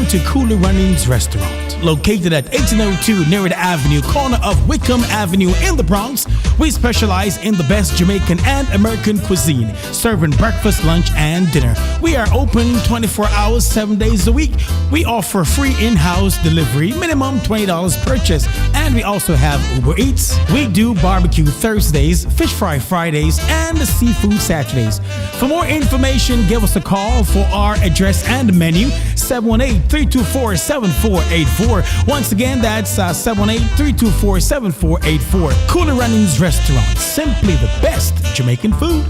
come to Cooler Runnings Restaurant. Located at 1802 Nerid Avenue, corner of Wickham Avenue in the Bronx, we specialize in the best Jamaican and American cuisine, serving breakfast, lunch, and dinner. We are open 24 hours, 7 days a week. We offer free in-house delivery, minimum $20 purchase, and we also have Uber Eats. We do barbecue Thursdays, fish fry Fridays, and seafood Saturdays. For more information, give us a call for our address and menu, 718-324-7484. Once again, that's 718-324-7484. Cooler Runnings Restaurant, simply the best Jamaican food.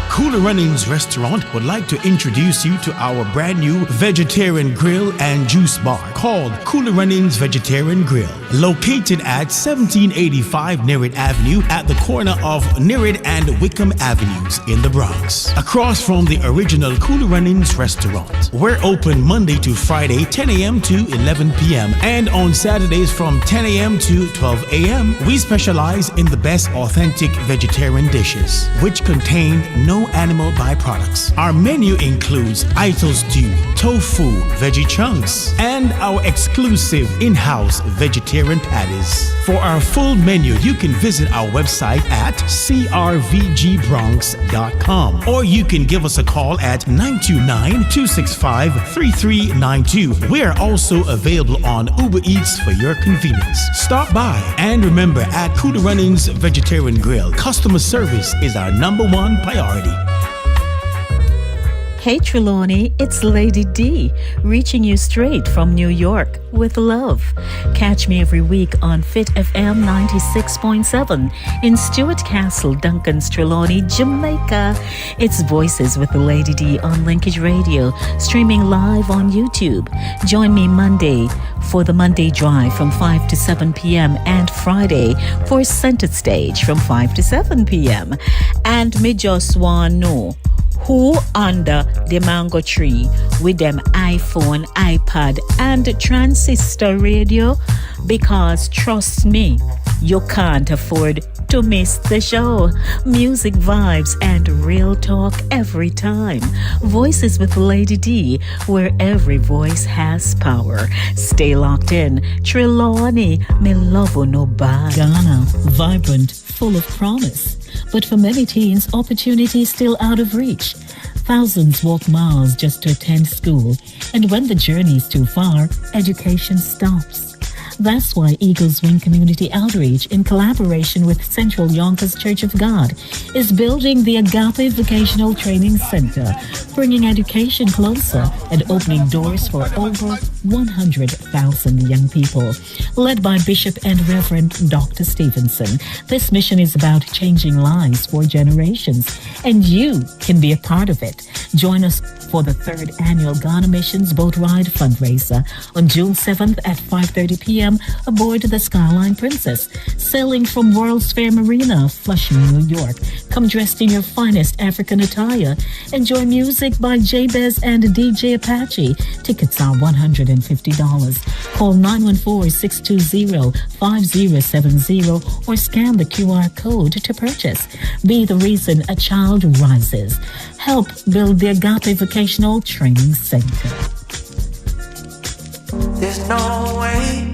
Cooler Runnings Restaurant would like to introduce you to our brand new vegetarian grill and juice bar called Cooler Runnings Vegetarian Grill, located at 1785 Nerid Avenue at the corner of Nerid and Wickham Avenues in the Bronx, across from the original Cooler Runnings Restaurant. We're open Monday to Friday, 10 a.m. to 11 p.m. and on Saturdays from 10 a.m. to 12 a.m. We specialize in the best authentic vegetarian dishes, which contain no animal byproducts. Our menu includes Ito stew, tofu, veggie chunks, and our exclusive in-house vegetarian patties. For our full menu, you can visit our website at crvgbronx.com, or you can give us a call at 929-265-3392. We are also available on Uber Eats for your convenience. Stop by, and remember, at Cooler Runnings Vegetarian Grill, customer service is our #1 priority. Hey Trelawney, it's Lady D, reaching you straight from New York with love. Catch me every week on Fit FM 96.7 in Stuart Castle, Duncan's Trelawney, Jamaica. It's Voices with the Lady D on Linkage Radio, streaming live on YouTube. Join me Monday for the Monday Drive from 5 to 7 p.m. and Friday for Center Stage from 5 to 7 p.m. And me just want know, who under the mango tree with them iPhone, iPad, and transistor radio? Because trust me, you can't afford to miss the show. Music, vibes, and real talk every time. Voices with Lady D, where every voice has power. Stay locked in. Trelawney, me love no bad. Ghana, vibrant, full of promise. But for many teens, opportunity is still out of reach. Thousands walk miles just to attend school, and when the journey is too far, education stops. That's why Eagles Wing Community Outreach, in collaboration with Central Yonkers Church of God, is building the Agape Vocational Training Center, bringing education closer and opening doors for over 100,000 young people. Led by Bishop and Reverend Dr. Stevenson, this mission is about changing lives for generations, and you can be a part of it. Join us for the 3rd annual Ghana Missions Boat Ride fundraiser on June 7th at 5:30 p.m. aboard the Skyline Princess, sailing from World's Fair Marina, Flushing, New York. Come dressed in your finest African attire. Enjoy music by Jabez and DJ Apache. Tickets are $150. Call 914-620-5070 or scan the QR code to purchase. Be the reason a child rises. Help build the Agape Vocational Training Center. There's no way,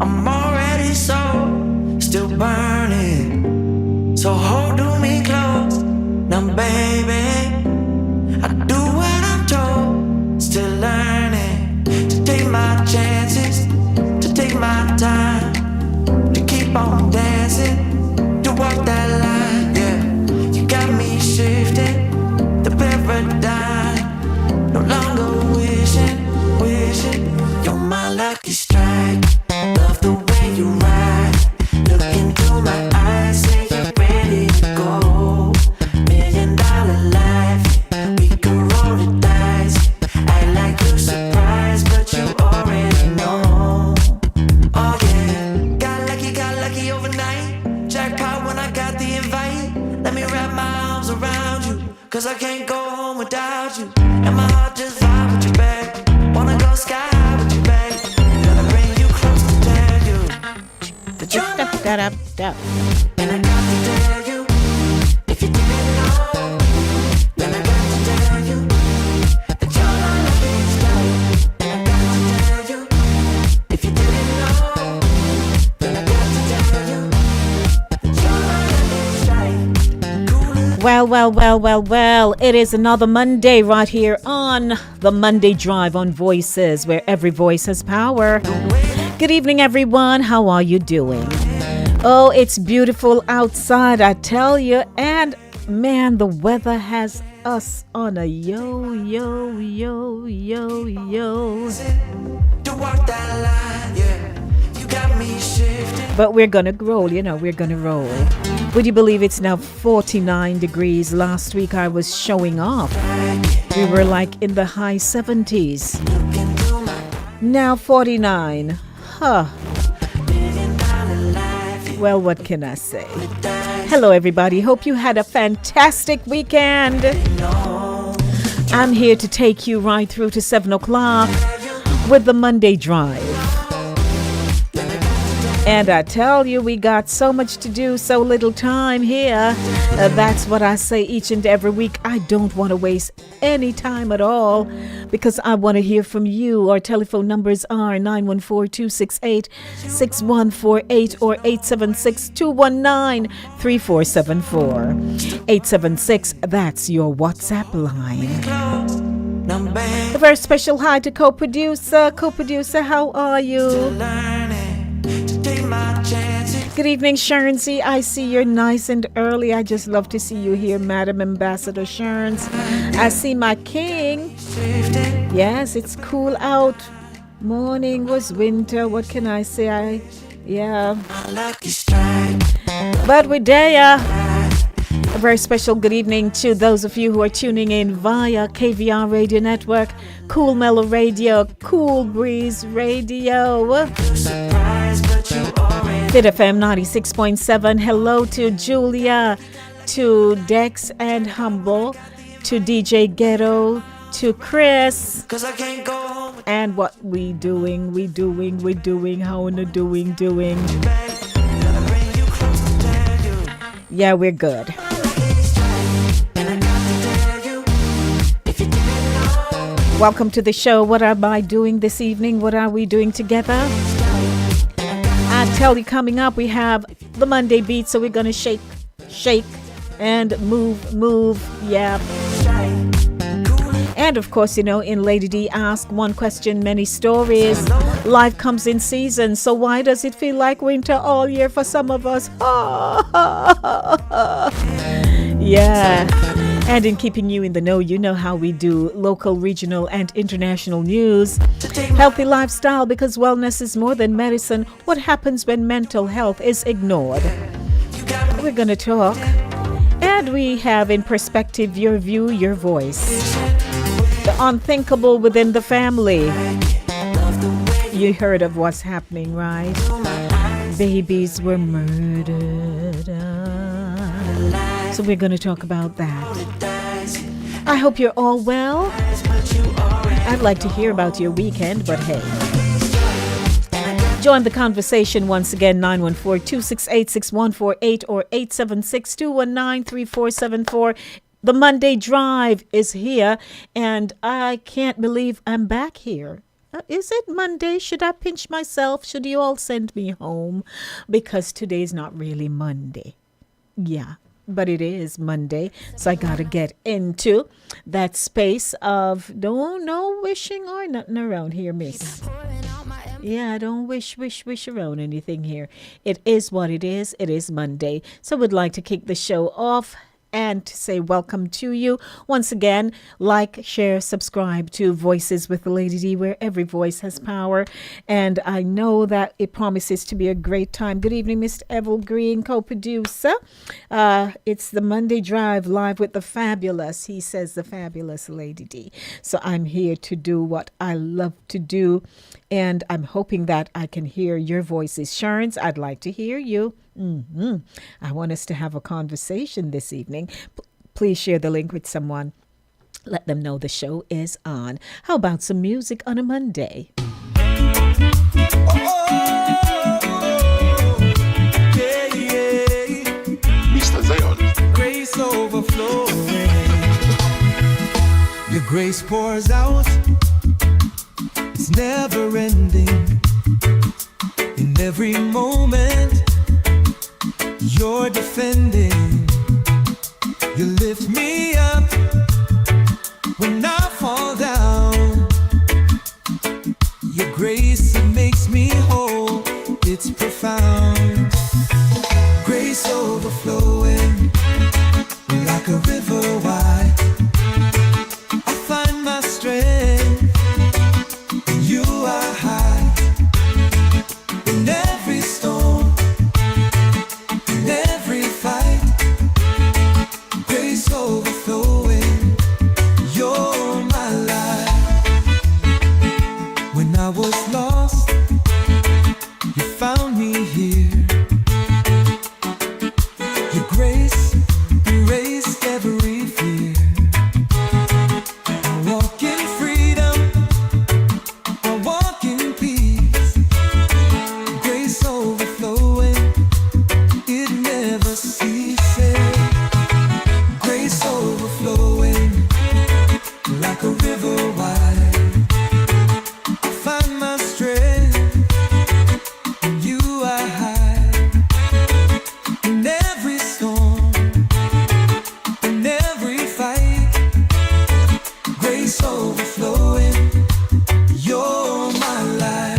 I'm already still burning. So hold me close, now baby, I do what I'm told. Still learning to take my chances, to take my time, to keep on dancing, to walk that line, yeah. You got me shifting the paradigm, no longer wishing, you're my lucky strike. Love the way you ride, look into my eyes, say you're ready to go. $1 million life, we can roll the dice. Act like you surprised, but you already know. Oh yeah, got lucky overnight. Jackpot when I got the invite. Let me wrap my arms around you, 'cause I can't go home without you. And my heart just vibe with you, babe. Wanna go sky high with you, babe. Gonna bring you close to tell you that you're not Up. and I got to tell you, if you didn't know, then I got to tell you that you're not Well. It is another Monday right here on the Monday Drive on Voices, where every voice has power. Good evening, everyone. How are you doing? Oh, it's beautiful outside, I tell you. And man, the weather has us on a yo. But we're gonna roll, we're gonna roll. Would you believe it's now 49 degrees? Last week I was showing off. We were like in the high 70s. Now 49. Huh. Well, what can I say? Hello, everybody. Hope you had a fantastic weekend. I'm here to take you right through to 7 o'clock with the Monday Drive. And I tell you, we got so much to do, so little time here. That's what I say each and every week. I don't want to waste any time at all because I want to hear from you. Our telephone numbers are 914-268-6148 or 876-219-3474. 876, that's your WhatsApp line. A very special hi to co-producer. Co-producer, how are you? Good evening, Shernsy. I see you're nice and early. I just love to see you here, Madam Ambassador Sherns. I see my king. Yes, it's cool out. Morning was winter. What can I say? But we're there. A very special good evening to those of you who are tuning in via KVR Radio Network, Cool Mellow Radio, Cool Breeze Radio. Fit FM 96.7. Hello to Julia, to Dex and Humble, to DJ Ghetto, to Chris. And what we doing, how in the doing. Yeah, we're good. Welcome to the show. What am I doing this evening? What are we doing together? I tell you, coming up, we have the Monday beat, so we're going to shake, and move, yeah. And of course, in Lady D Ask One Question, Many Stories, life comes in seasons, so why does it feel like winter all year for some of us? Yeah. And in keeping you in the know, you know how we do local, regional, and international news. Healthy lifestyle, because wellness is more than medicine. What happens when mental health is ignored? We're going to talk. And we have in perspective your view, your voice. The unthinkable within the family. You heard of what's happening, right? Babies were murdered. So we're going to talk about that. I hope you're all well. I'd like to hear about your weekend, but hey. Join the conversation once again, 914-268-6148 or 876-219-3474. The Monday Drive is here, and I can't believe I'm back here. Is it Monday? Should I pinch myself? Should you all send me home? Because today's not really Monday. Yeah. But it is Monday, so I gotta get into that space of no wishing or nothing around here, miss. Yeah, I don't wish around anything here. It is what it is. It is Monday, so we'd like to kick the show off and to say welcome to you. Once again, like, share, subscribe to Voices with Lady D, where every voice has power. And I know that it promises to be a great time. Good evening, Mr. Evel Green, co-producer. It's the Monday Drive live with the fabulous, he says, the fabulous Lady D. So I'm here to do what I love to do. And I'm hoping that I can hear your voices. Sharns, I'd like to hear you. I want us to have a conversation this evening. Please share the link with someone. Let them know the show is on. How about some music on a Monday? Mr. Zion. Grace overflowing. Your grace pours out. It's never ending. In every moment you're defending. You lift me up when I fall down. Your grace, it makes me whole. It's profound. Grace overflowing like a river wide. I find my strength when you are high. In every storm, in every fight, grace overflowing, you're my life. When I was lost, you found me here. Your grace erased every fear. I walk in freedom, I walk in peace. Grace overflowing, it never ceases. Grace overflowing like a river wide. I find my strength when you are high. In every storm, in every fight, grace overflowing, you're my life.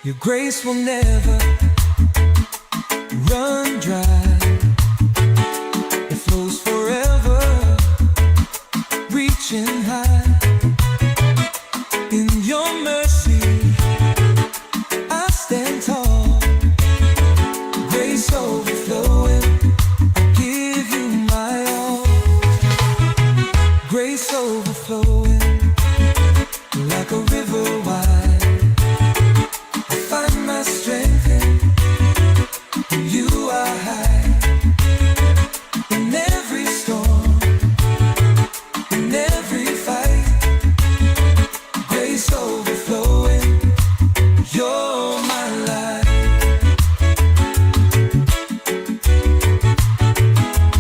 Your grace will never run dry. It flows forever, reaching high. In your mercy, I stand tall. Grace overflowing, I give you my all. Grace overflowing like a river wide. I find my strength in you are high. In every storm, in every fight, grace overflowing, you're my life.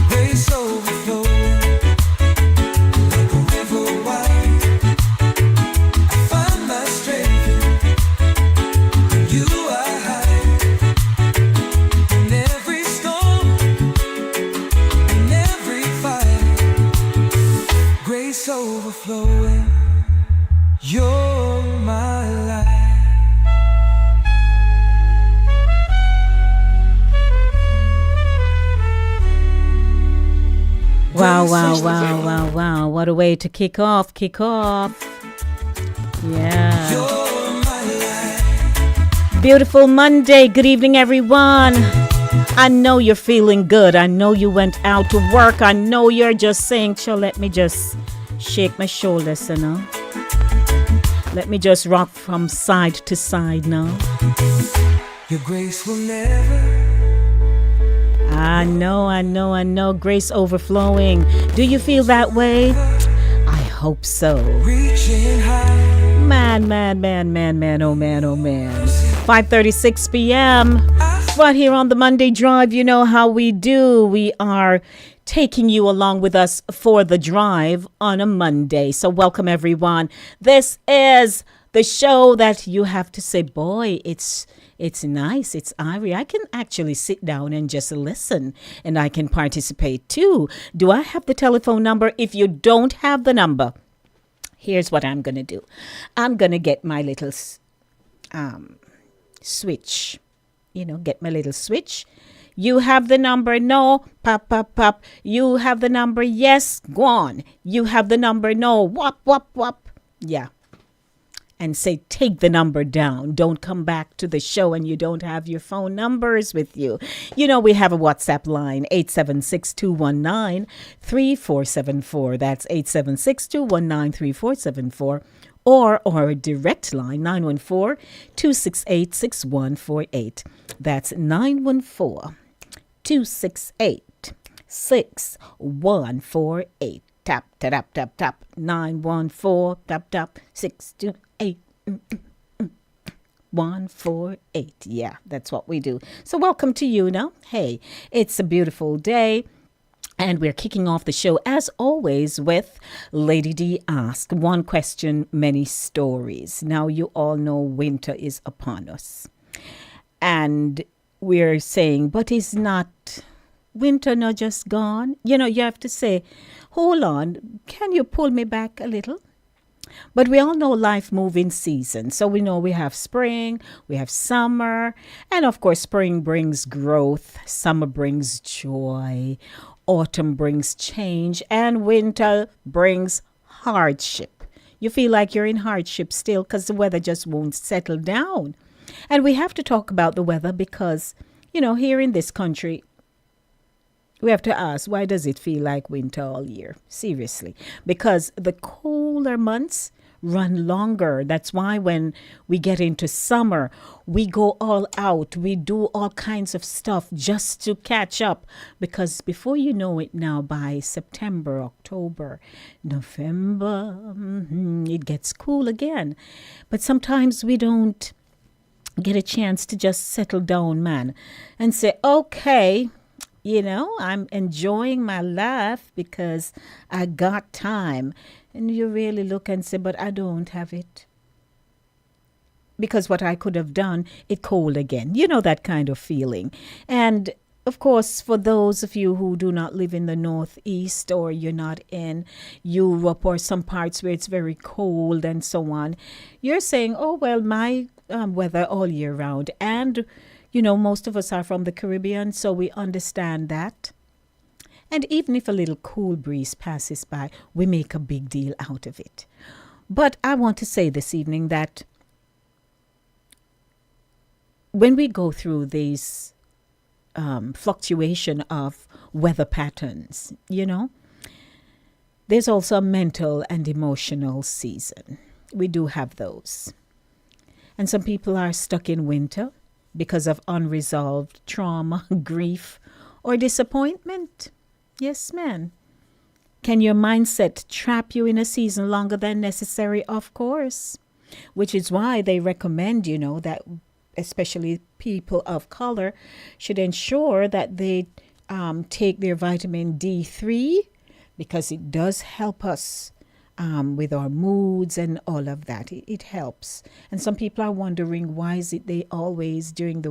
Grace overflowing like a river wide. I find my strength in you are high. In every storm, in every fight, grace overflowing, you're my life. Wow, wow, wow, wow, wow. What a way to kick off. Yeah. You're my life. Beautiful Monday. Good evening, everyone. I know you're feeling good. I know you went out to work. I know you're just saying, chill, let me just shake my shoulders, you know. Let me just rock from side to side now. Your grace will never. I know. Grace overflowing. Do you feel that way? I hope so. Reaching high. Man, oh man. 5:36 p.m. Right here on the Monday Drive, you know how we do. We are taking you along with us for the drive on a Monday. So welcome, everyone. This is the show that you have to say, boy, it's nice. It's Irie. I can actually sit down and just listen, and I can participate too. Do I have the telephone number? If you don't have the number, here's what I'm going to do. I'm going to get my little switch. Get my little switch. You have the number? No. Pop. You have the number? Yes. Go on. You have the number? No. Wop. Yeah. And say, take the number down. Don't come back to the show and you don't have your phone numbers with you. We have a WhatsApp line, 876-219-3474. That's 876-219-3474. Or our direct line, 914-268-6148. That's 914-268-6148. Tap, 914, tap, 628. 148. Yeah, that's what we do. So welcome to you now. Hey, it's a beautiful day. And we're kicking off the show, as always, with Lady D Ask. One question, many stories. Now, you all know winter is upon us. And we're saying, but is not winter not just gone? You know, you have to say, hold on, can you pull me back a little? But we all know life moves in seasons. So we know we have spring, we have summer, and of course, spring brings growth, summer brings joy, autumn brings change, and winter brings hardship. You feel like you're in hardship still because the weather just won't settle down. And we have to talk about the weather because, you know, here in this country, we have to ask, why does it feel like winter all year? Seriously. Because the colder months run longer. That's why when we get into summer, we go all out. We do all kinds of stuff just to catch up. Because before you know it now, by September, October, November, it gets cool again. But sometimes we don't get a chance to just settle down, man, and say, okay, you know, I'm enjoying my life because I got time. And you really look and say, but I don't have it. Because what I could have done, it cold again. You know, that kind of feeling. And of course, for those of you who do not live in the Northeast or you're not in Europe or some parts where it's very cold and so on, you're saying, oh, well, my weather all year round. And you know, most of us are from the Caribbean, so we understand that. And even if a little cool breeze passes by, we make a big deal out of it. But I want to say this evening that when we go through these fluctuation of weather patterns, you know, there's also a mental and emotional season. We do have those. And some people are stuck in winter because of unresolved trauma, grief, or disappointment. Yes, ma'am. Can your mindset trap you in a season longer than necessary? Of course. Which is why they recommend, you know, that especially people of color should ensure that they take their vitamin D3 because it does help us with our moods and all of that. It helps. And some people are wondering why is it they always during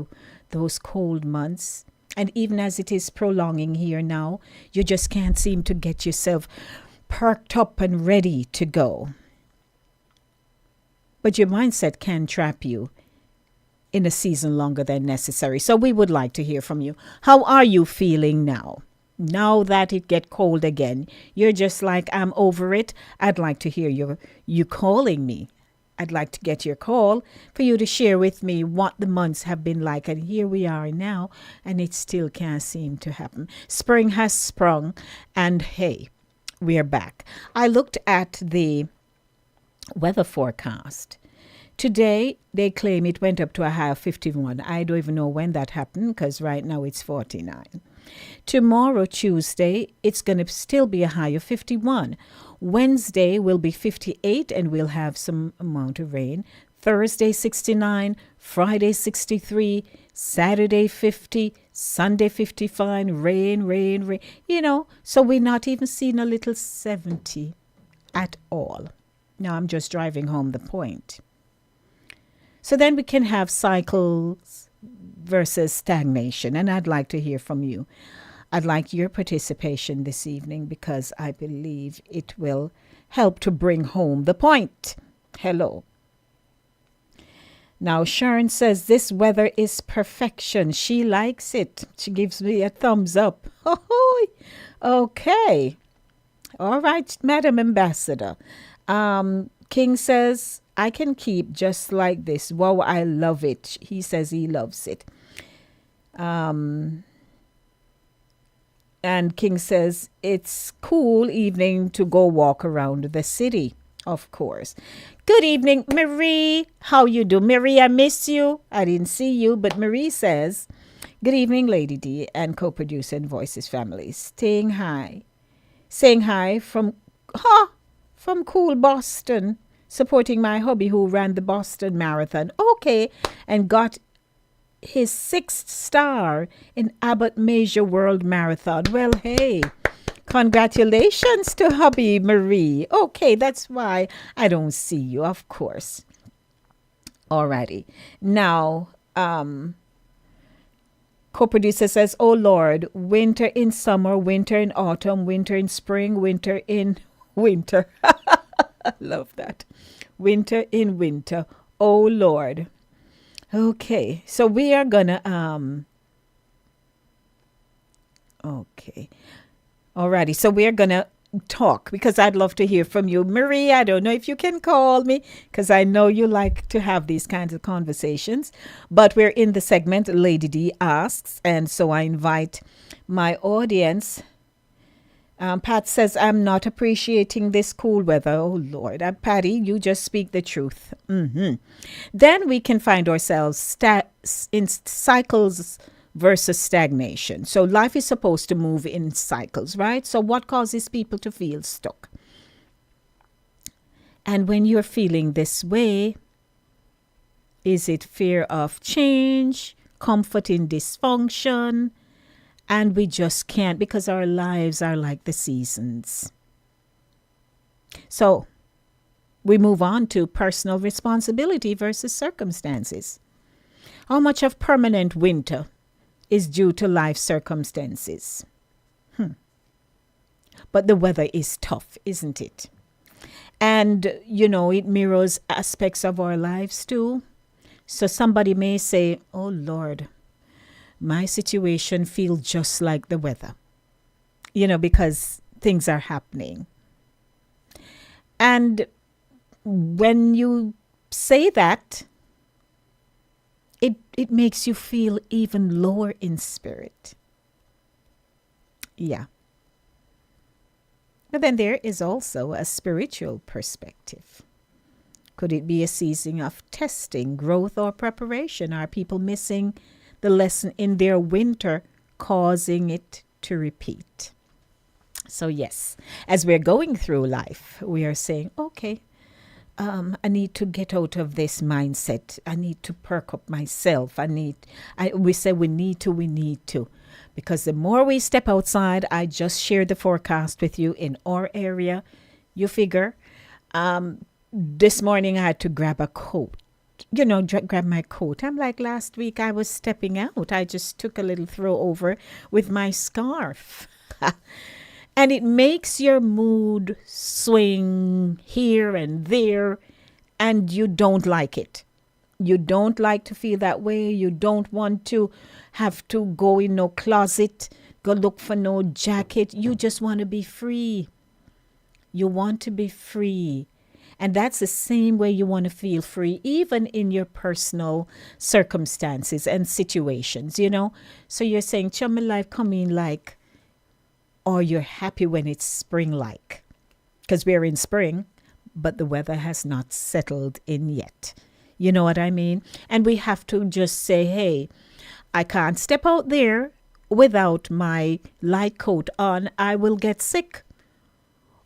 those cold months, and even as it is prolonging here now, you just can't seem to get yourself perked up and ready to go. But your mindset can trap you in a season longer than necessary. So we would like to hear from you. How are you feeling now? Now that it get cold again, you're just like, I'm over it. I'd like to hear you calling me. I'd like to get your call for you to share with me what the months have been like. And here we are now, and it still can't seem to happen. Spring has sprung, and hey, we're back. I looked at the weather forecast. Today, they claim it went up to a high of 51. I don't even know when that happened because right now it's 49. Tomorrow, Tuesday, it's going to still be a high of 51. Wednesday will be 58 and we'll have some amount of rain. Thursday, 69. Friday, 63. Saturday, 50. Sunday, 55. Rain. You know, so we're not even seeing a little 70 at all. Now, I'm just driving home the point. So then we can have cycles versus stagnation. And I'd like to hear from you. I'd like your participation this evening because I believe it will help to bring home the point. Hello. Now, Sharon says this weather is perfection. She likes it. She gives me a thumbs up. Okay. All right, Madam Ambassador. King says, I can keep just like this. Wow, I love it. He says he loves it. And King says, it's cool evening to go walk around the city, of course. Good evening, Marie. How you do? Marie, I miss you. I didn't see you, but Marie says, good evening, Lady D and co-producer and Voices family. Saying hi from cool Boston, supporting my hubby who ran the Boston Marathon. Okay, and got his 6th star in Abbott Major World Marathon. Well, hey, Congratulations to hubby Marie. Okay, that's why I don't see you, of course. Alrighty. Now, co-producer says, oh Lord, winter in summer, winter in autumn, winter in spring, winter in winter. I love that. Winter in winter. Oh Lord. Okay, so we are gonna okay. Alrighty, so we're gonna talk because I'd love to hear from you. Marie, I don't know if you can call me because I know you like to have these kinds of conversations, but we're in the segment Lady D Asks, and so I invite my audience. Pat says, I'm not appreciating this cool weather. Oh, Lord. Patty, you just speak the truth. Then we can find ourselves in cycles versus stagnation. So life is supposed to move in cycles, right? So what causes people to feel stuck? And when you're feeling this way, is it fear of change, comfort in dysfunction? And we just can't because our lives are like the seasons. So we move on to personal responsibility versus circumstances. How much of permanent winter is due to life circumstances? But the weather is tough, isn't it? And, you know, it mirrors aspects of our lives too. So somebody may say, oh, Lord, my situation feels just like the weather, you know, because things are happening. And when you say that, it makes you feel even lower in spirit. Yeah. But then there is also a spiritual perspective. Could it be a season of testing, growth, or preparation? Are people missing the lesson in their winter, causing it to repeat? So yes, as we're going through life, we are saying, okay, I need to get out of this mindset. I need to perk up myself. We say we need to. Because the more we step outside, I just shared the forecast with you in our area. You figure, this morning I had to grab a coat. You know, grab my coat. I'm like, last week I was stepping out. I just took a little throw over with my scarf. And it makes your mood swing here and there, and you don't like it. You don't like to feel that way. You don't want to have to go in no closet, go look for no jacket. You just want to be free. You want to be free. And that's the same way you want to feel free, even in your personal circumstances and situations, you know. So you're saying, chummy life coming like, or you're happy when it's spring-like. Because we're in spring, but the weather has not settled in yet. You know what I mean? And we have to just say, hey, I can't step out there without my light coat on. I will get sick.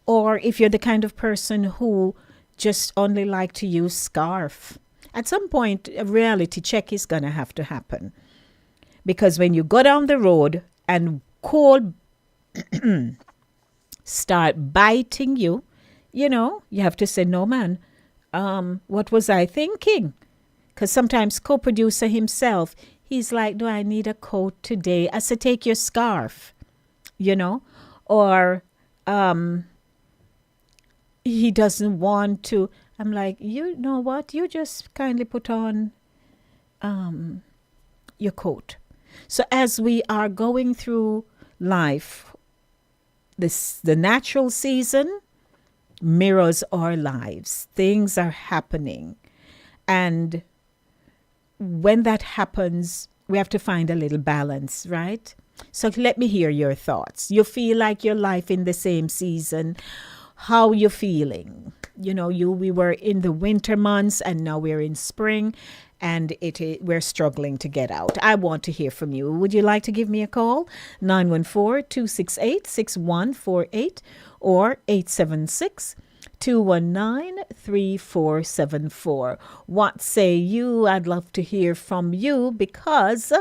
Or if you're the kind of person who just only like to use scarf, at some point, a reality check is going to have to happen. Because when you go down the road and cold start biting you, you know, you have to say, no, man, what was I thinking? Because sometimes co-producer himself, he's like, do I need a coat today? I said, take your scarf, you know, or he doesn't want to. I'm like, you know what? You just kindly put on your coat. So as we are going through life, the natural season mirrors our lives. Things are happening. And when that happens, we have to find a little balance, right? So let me hear your thoughts. You feel like your life in the same season. How you feeling? You know, we were in the winter months and now we're in spring, and we're struggling to get out. I want to hear from you. Would you like to give me a call? 914-268-6148 or 876-219-3474. What say you? I'd love to hear from you because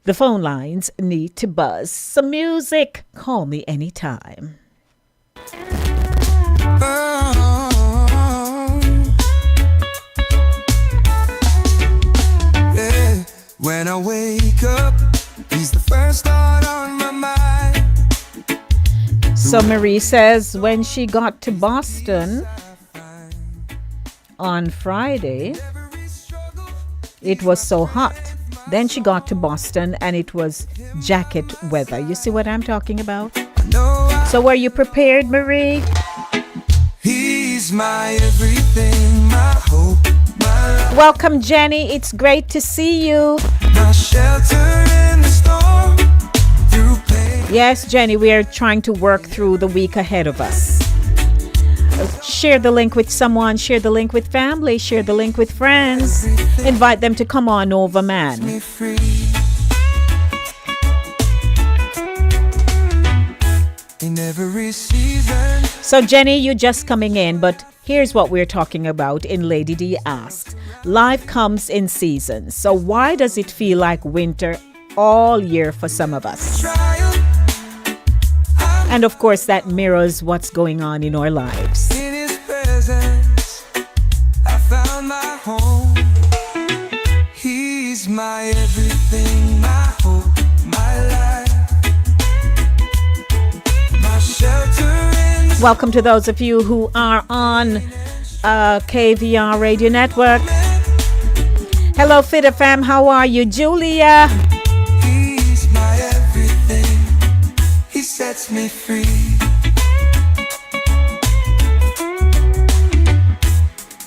The phone lines need to buzz. Some music. Call me anytime. Yeah. When I wake up, he's the first thought on my mind. So Marie says when she got to Boston on Friday, it was so hot. Then she got to Boston and it was jacket weather. You see what I'm talking about? So were you prepared, Marie? He's my everything, my hope, my life. Welcome, Jenny. It's great to see you. My shelter in the storm, through pain. Yes, Jenny, we are trying to work through the week ahead of us. Share the link with someone, share the link with family, share the link with friends. Invite them to come on over, man. Me free. In every season. So, Jenny, you're just coming in, but here's what we're talking about in Lady D Asks. Life comes in seasons. So why does it feel like winter all year for some of us? And of course, that mirrors what's going on in our lives. In his presence, I found my home. He's my everything, my hope, my life, my shelter in the Welcome to those of you who are on KVR Radio Network. Hello, Fit FM. How are you, Julia? He's my everything. He sets me free.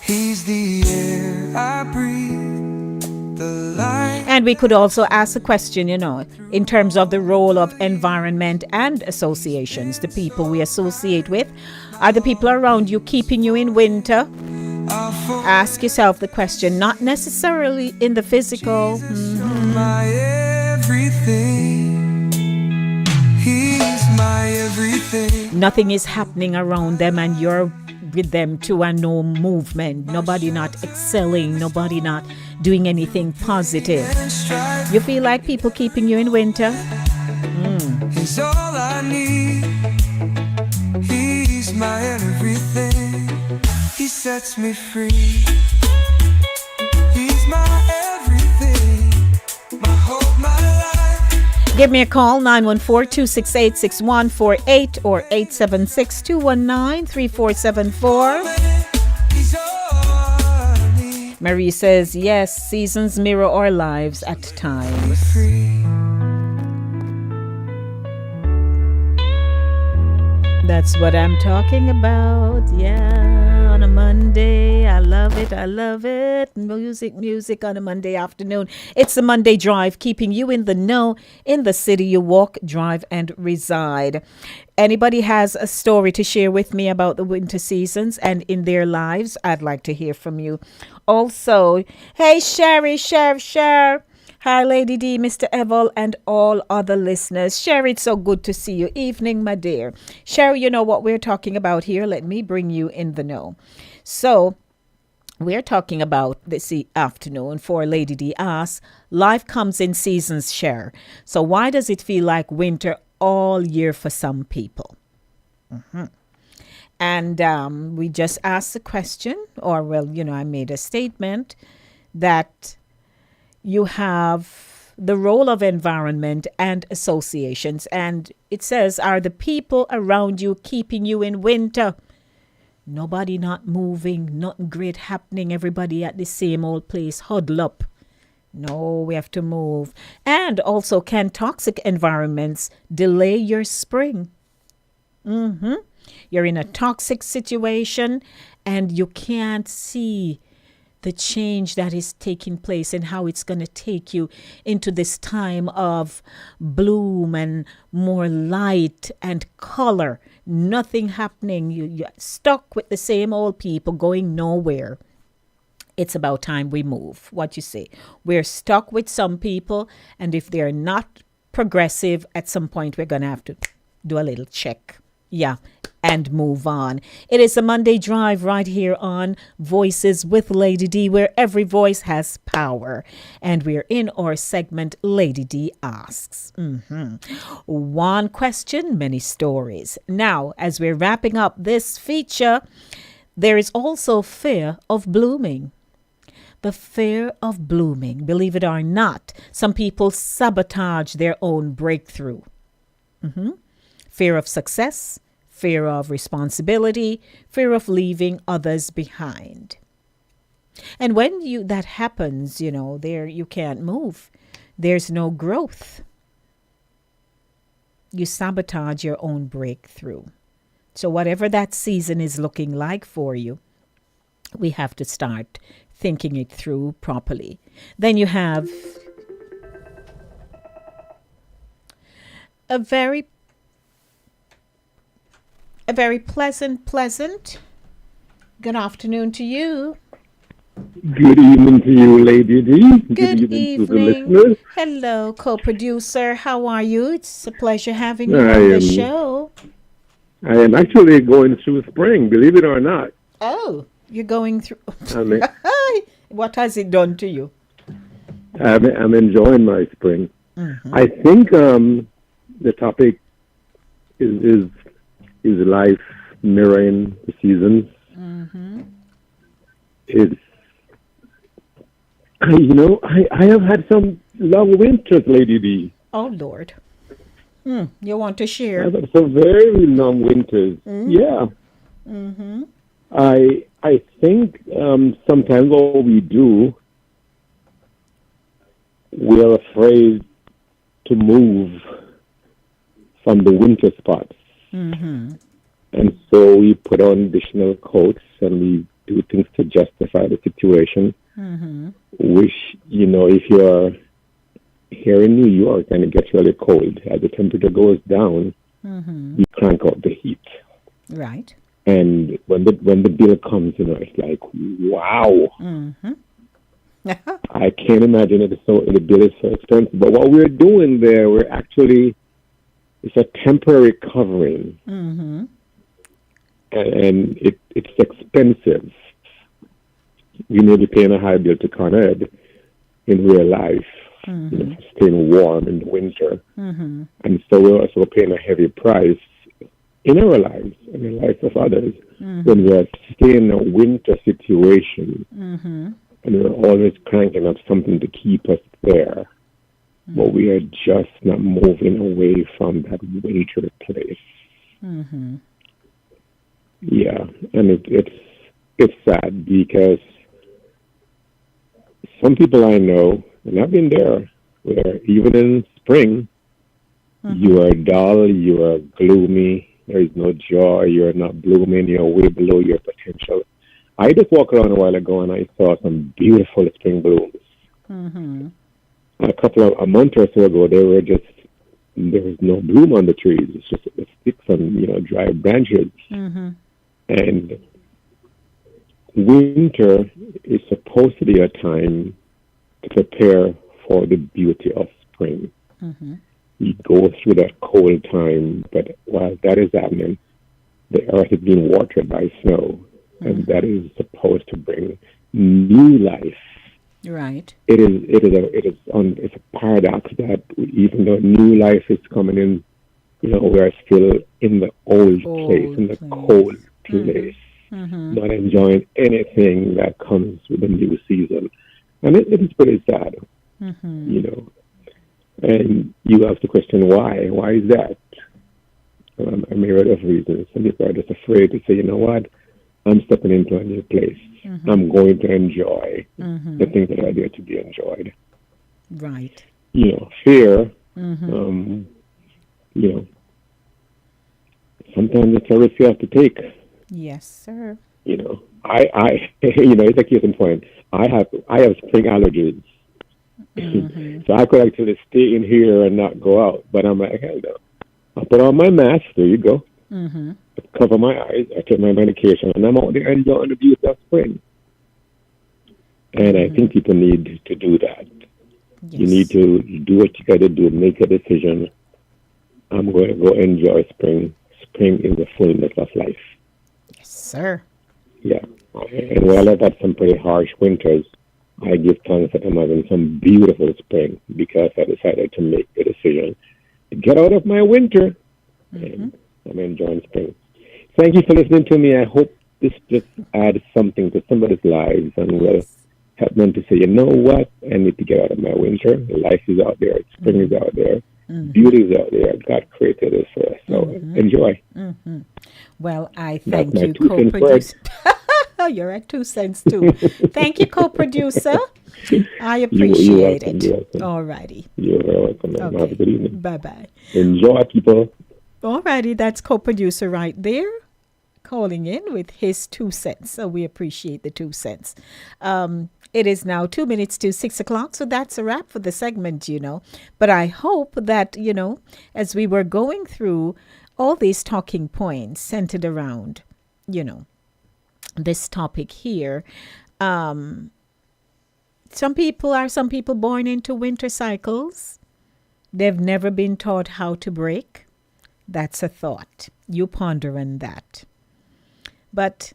He's the air I breathe, the light. And we could also ask a question, in terms of the role of environment and associations, the people we associate with. Are the people around you keeping you in winter? Ask yourself the question, not necessarily in the physical. My everything. He's my everything. Nothing is happening around them and you're with them too, and no movement. Nobody not excelling. Nobody not doing anything positive. You feel like people keeping you in winter? He's all I need. He's my everything. He sets me free. He's my everything. My hope, my life. Give me a call, 914-268-6148 or 876-219-3474. He's all I need. Marie says, yes, seasons mirror our lives at times. Free. That's what I'm talking about. Yeah, on a Monday. I love it. I love it. Music on a Monday afternoon. It's the Monday Drive, keeping you in the know in the city you walk, drive, and reside. Anybody has a story to share with me about the winter seasons and in their lives? I'd like to hear from you. Also, hey, Sherry. Hi, Lady D, Mr. Evel, and all other listeners. Sherry, it's so good to see you. Evening, my dear. Sherry, you know what we're talking about here. Let me bring you in the know. So, we're talking about this afternoon for Lady D Asks, life comes in seasons, Sherry. So, why does it feel like winter all year for some people? And we just asked the question, or, I made a statement that you have the role of environment and associations. And it says, are the people around you keeping you in winter? Nobody not moving, nothing great happening. Everybody at the same old place, huddle up. No, we have to move. And also, can toxic environments delay your spring? You're in a toxic situation and you can't see the change that is taking place and how it's going to take you into this time of bloom and more light and color. Nothing happening. You're stuck with the same old people going nowhere. It's about time we move. What you say? We're stuck with some people, and if they're not progressive, at some point we're going to have to do a little check. Yeah. and move on. It is a Monday Drive right here on Voices with Lady D, where every voice has power. And we're in our segment, Lady D Asks. One question, many stories. Now, as we're wrapping up this feature, there is also fear of blooming. The fear of blooming. Believe it or not, some people sabotage their own breakthrough. Fear of success, fear of responsibility, fear of leaving others behind. And when that happens, there you can't move. There's no growth. You sabotage your own breakthrough. So whatever that season is looking like for you, we have to start thinking it through properly. Then you have a very pleasant good afternoon to you. Good evening to you, Lady D. Good evening to the evening. listeners. Hello, co-producer. How are you? It's a pleasure having you on the show. I am actually going through spring, believe it or not. Oh, you're going through. What has it done to you? I'm enjoying my spring. I think the topic is life mirroring the seasons. It's, I have had some long winters, Lady D. Oh, Lord. You want to share? I've had some very long winters. Yeah. I think sometimes what we do, we're afraid to move from the winter spots. And so we put on additional coats and we do things to justify the situation. Which, if you're here in New York and it gets really cold, as the temperature goes down, you crank out the heat. Right. And when the bill comes, it's like, wow. I can't imagine the bill is so expensive. But what we're doing there, it's a temporary covering. And it's expensive. You may be paying a high bill to Con Ed in real life, staying warm in the winter. And so we're also paying a heavy price in our lives, in the lives of others, when we are staying in a winter situation, and we're always cranking up something to keep us there, but we are just not moving away from that winter place. Yeah, and it's sad because some people I know, and I've been there, where even in spring, you are dull, you are gloomy, there is no joy, you're not blooming, you're way below your potential. I just walked around a while ago and I saw some beautiful spring blooms. A month or so ago, there was no bloom on the trees. It's just the sticks and, dry branches. And winter is supposed to be a time to prepare for the beauty of spring. You go through that cold time, but while that is happening, the earth is being watered by snow, and that is supposed to bring new life. Right. It's a paradox that even though new life is coming in, we are still in the old place, in the cold place, not enjoying anything that comes with the new season. And it is pretty sad, And you ask the question, why? Why is that? A myriad of reasons. Some people are just afraid to say, you know what? I'm stepping into a new place. I'm going to enjoy the things that are there to be enjoyed. Right. Fear, sometimes it's a risk you have to take. Yes, sir. I it's a case in point. I have spring allergies. So I could actually stay in here and not go out. But I'm like, hell no. I'll put on my mask. There you go. Cover my eyes. I take my medication. And I'm out there enjoying the beauty of spring. And I think people need to do that. Yes. You need to do what you got to do. Make a decision. I'm going to go enjoy spring spring is the fullness of life. Yes, sir. Yeah. And while I've had some pretty harsh winters, I give thanks that I'm having some beautiful spring because I decided to make the decision to get out of my winter. And I'm enjoying spring. Thank you for listening to me. I hope this just adds something to somebody's lives and will help them to say, you know what? I need to get out of my winter. Life is out there. Spring is out there. Beauty is out there. God created us for us. So enjoy. Well, I thank you, co-producer. You're at 2 cents too. Thank you, co-producer. I appreciate it. You're welcome. All righty. You're very welcome. Okay. Have a good evening. Bye-bye. Enjoy, people. All righty. That's co-producer right there, calling in with his 2 cents. So we appreciate the 2 cents. It is now 2 minutes to 6 o'clock. So that's a wrap for the segment, But I hope that, as we were going through all these talking points centered around, this topic here, some people born into winter cycles. They've never been taught how to break. That's a thought. You ponder on that. But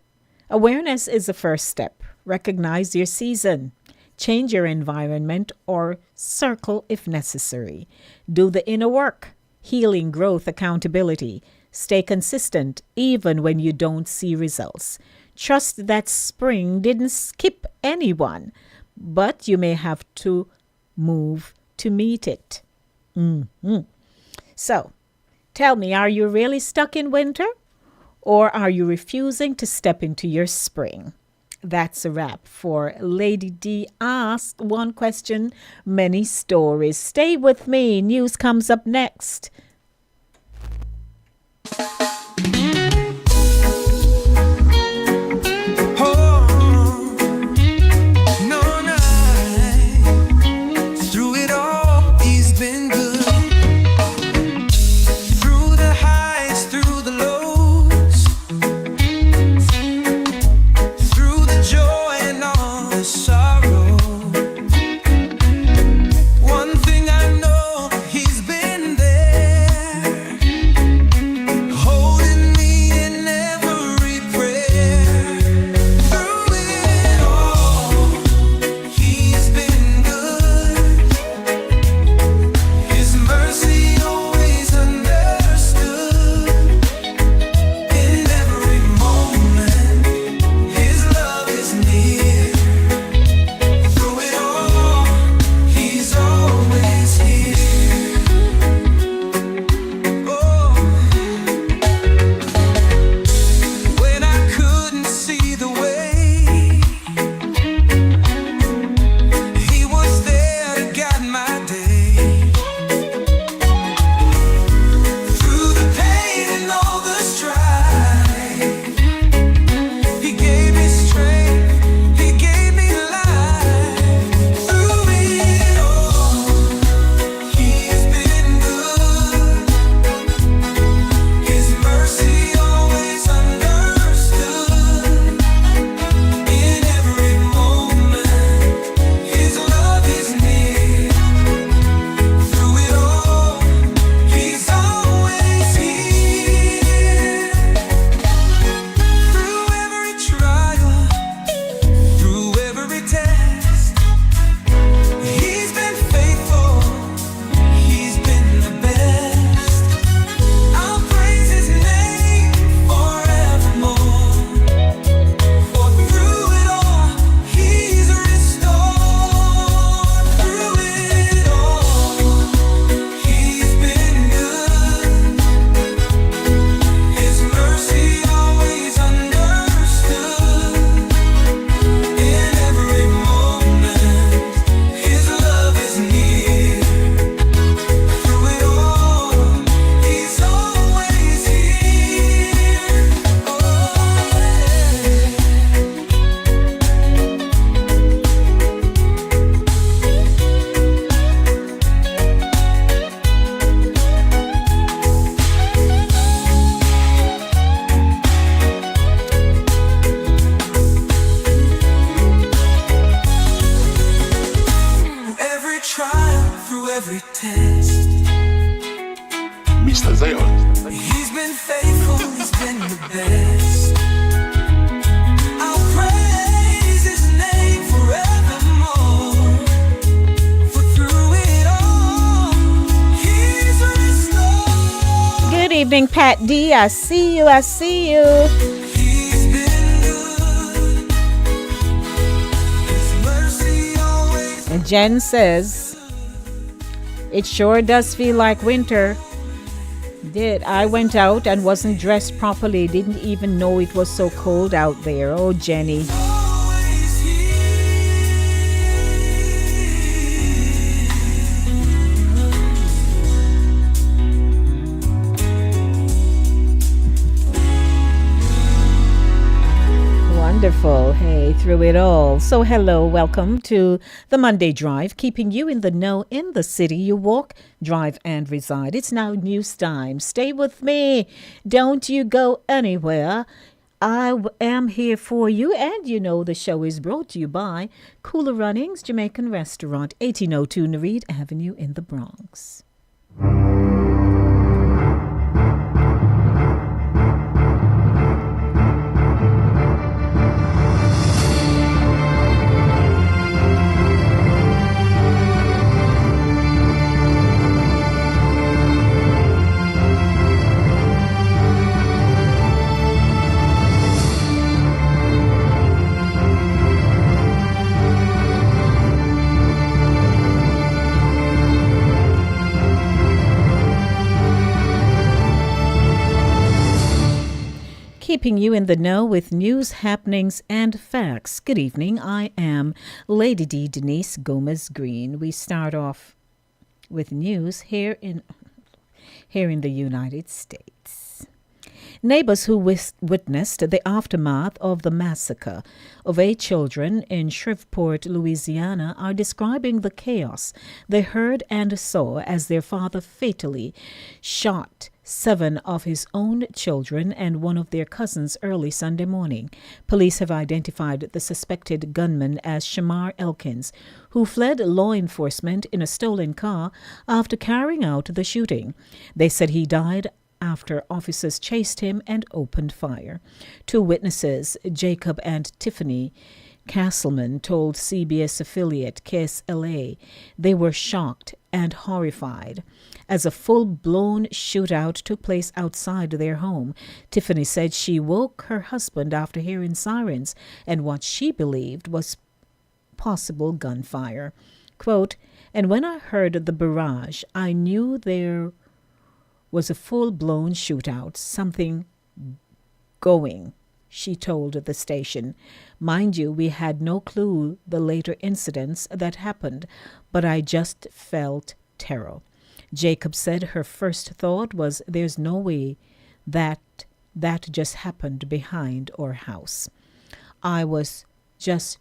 awareness is the first step. Recognize your season. Change your environment or circle if necessary. Do the inner work. Healing, growth, accountability. Stay consistent even when you don't see results. Trust that spring didn't skip anyone, but you may have to move to meet it. So, tell me, are you really stuck in winter? Or are you refusing to step into your spring? That's a wrap for Lady D Asked One Question, Many Stories. Stay with me. News comes up next. Mr. Zion. He's been faithful, he's been the best. I'll praise his name forevermore. For through it all, he's restored. Good evening, Pat D. I see you. He's been good. His mercy always. And Jen says, it sure does feel like winter. I went out and wasn't dressed properly. Didn't even know it was so cold out there. Oh, Jenny. Wonderful. Hey, through it all. So hello, welcome to the Monday Drive, keeping you in the know in the city you walk, drive and reside. It's now news time. Stay with me. Don't you go anywhere. I am here for you, and you know the show is brought to you by Cooler Runnings Jamaican Restaurant, 1802 Nereid Avenue in the Bronx. Keeping you in the know with news, happenings, and facts. Good evening. I am Lady D. Denise Gomez Green. We start off with news here in the United States. Neighbors who witnessed the aftermath of the massacre of 8 children in Shreveport, Louisiana, are describing the chaos they heard and saw as their father fatally shot 7 of his own children and one of their cousins early Sunday morning. Police have identified the suspected gunman as Shamar Elkins, who fled law enforcement in a stolen car after carrying out the shooting. They said he died after officers chased him and opened fire. 2 witnesses, Jacob and Tiffany Castleman, told CBS affiliate KSLA they were shocked and horrified as a full-blown shootout took place outside their home. Tiffany said she woke her husband after hearing sirens and what she believed was possible gunfire. Quote, "And when I heard the barrage, I knew there was a full-blown shootout, something going," she told the station. "Mind you, we had no clue the later incidents that happened, but I just felt terror." Jacob said her first thought was, "There's no way that just happened behind our house. I was just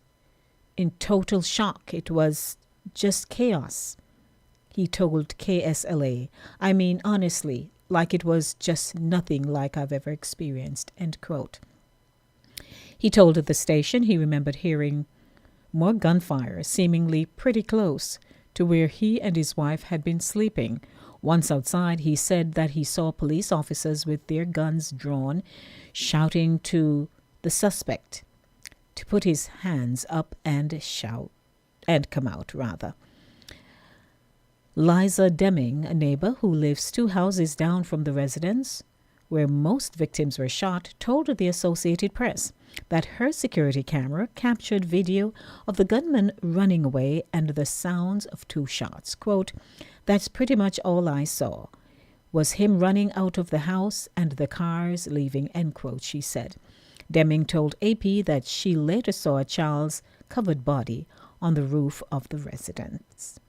in total shock. It was just chaos," he told KSLA. "I mean, honestly, like it was just nothing like I've ever experienced," end quote. He told the station he remembered hearing more gunfire, seemingly pretty close to where he and his wife had been sleeping. Once outside, he said that he saw police officers with their guns drawn, shouting to the suspect to put his hands up and come out. Liza Deming, a neighbor who lives 2 houses down from the residence where most victims were shot, told the Associated Press that her security camera captured video of the gunman running away and the sounds of 2 shots. Quote, "That's pretty much all I saw, was him running out of the house and the cars leaving," end quote, she said. Deming told AP that she later saw a child's covered body on the roof of the residence.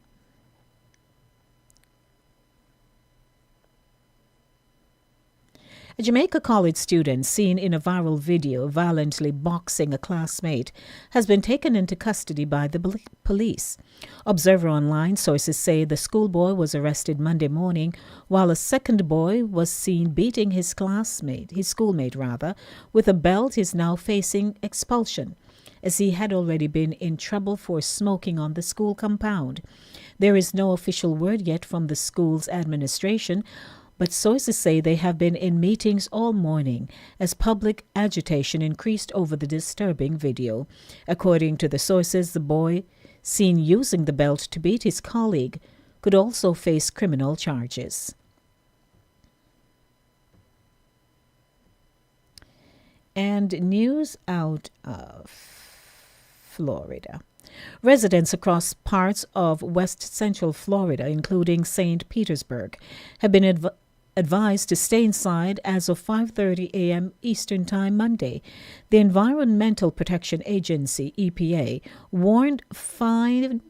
A Jamaica college student seen in a viral video violently boxing a classmate has been taken into custody by the police. Observer Online sources say the schoolboy was arrested Monday morning, while a second boy was seen beating his schoolmate, with a belt. Is now facing expulsion, as he had already been in trouble for smoking on the school compound. There is no official word yet from the school's administration, but sources say they have been in meetings all morning as public agitation increased over the disturbing video. According to the sources, the boy, seen using the belt to beat his colleague, could also face criminal charges. And news out of Florida. Residents across parts of West Central Florida, including St. Petersburg, have been advised to stay inside as of 5:30 a.m. Eastern Time Monday. The Environmental Protection Agency, EPA, warned fine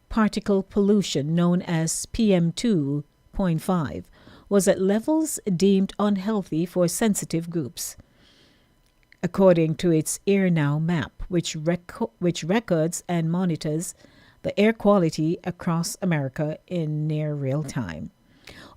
particle pollution known as PM2.5 was at levels deemed unhealthy for sensitive groups. According to its Air Now map, which records and monitors the air quality across America in near real time.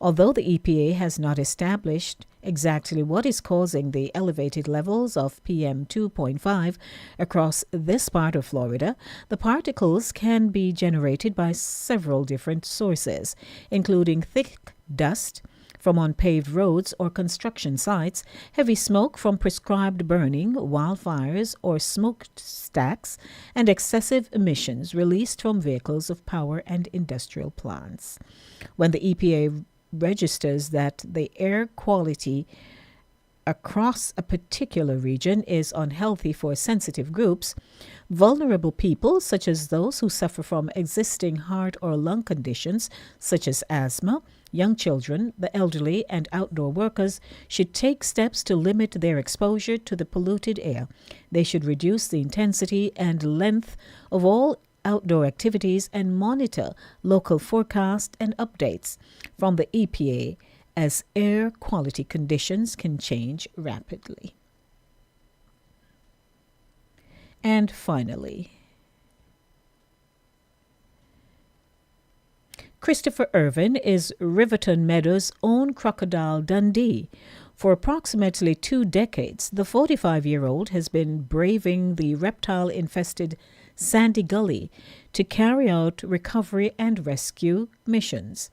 Although the EPA has not established exactly what is causing the elevated levels of PM2.5 across this part of Florida, the particles can be generated by several different sources, including thick dust from unpaved roads or construction sites, heavy smoke from prescribed burning, wildfires or smokestacks, and excessive emissions released from vehicles of power and industrial plants. When the EPA registers that the air quality across a particular region is unhealthy for sensitive groups, vulnerable people, such as those who suffer from existing heart or lung conditions, such as asthma, young children, the elderly, and outdoor workers, should take steps to limit their exposure to the polluted air. They should reduce the intensity and length of all outdoor activities and monitor local forecasts and updates from the EPA as air quality conditions can change rapidly. And finally, Christopher Irvin is Riverton Meadows' own Crocodile Dundee. For approximately 2 decades, the 45-year-old has been braving the reptile-infested Sandy Gully to carry out recovery and rescue missions.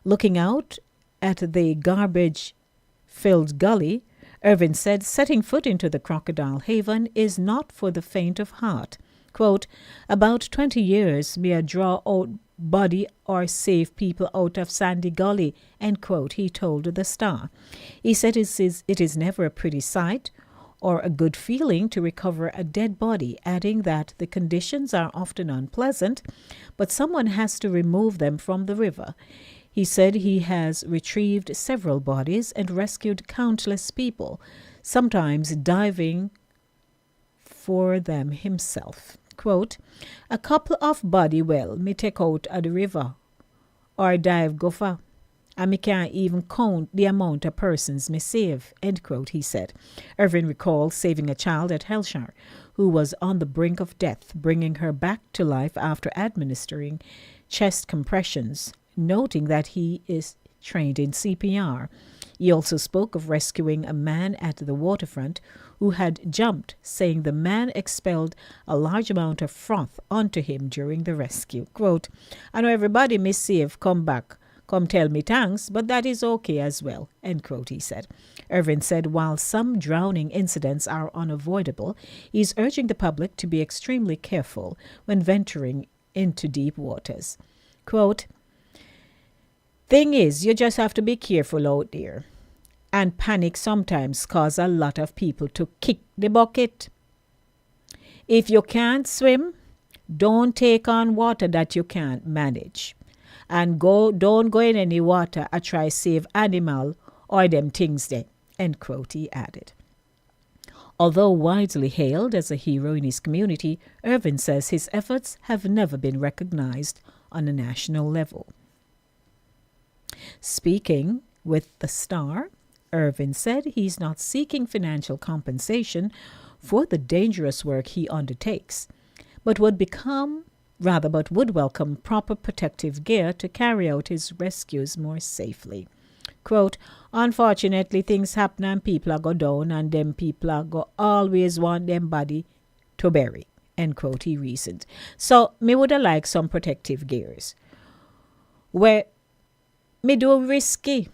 Looking out at the garbage-filled gully, Irvin said setting foot into the Crocodile Haven is not for the faint of heart. Quote, "About 20 years me a draw out body or save people out of Sandy Gully," end quote, he told the Star. He said it is never a pretty sight or a good feeling to recover a dead body, adding that the conditions are often unpleasant, but someone has to remove them from the river. He said he has retrieved several bodies and rescued countless people, sometimes diving for them himself. Quote, "A couple of body well me take out of the river or dive go for, and me can't even count the amount of persons me save," end quote, he said. Irvin recalled saving a child at Hellshire who was on the brink of death, bringing her back to life after administering chest compressions, noting that he is trained in CPR. He also spoke of rescuing a man at the waterfront who had jumped, saying the man expelled a large amount of froth onto him during the rescue. Quote, "I know everybody me save come back, come tell me thanks, but that is okay as well," end quote, he said. Irvin said while some drowning incidents are unavoidable, he is urging the public to be extremely careful when venturing into deep waters. Quote, "Thing is, you just have to be careful out there. And panic sometimes cause a lot of people to kick the bucket. If you can't swim, don't take on water that you can't manage. And don't go in any water or try save animal or them things there," end quote, he added. Although widely hailed as a hero in his community, Irvin says his efforts have never been recognized on a national level. Speaking with the Star, Irvin said he's not seeking financial compensation for the dangerous work he undertakes, but would welcome proper protective gear to carry out his rescues more safely. Quote, "Unfortunately, things happen and people are go down and them people are go always want them body to bury," end quote, he reasoned. "So me would have liked some protective gears. Where me do risky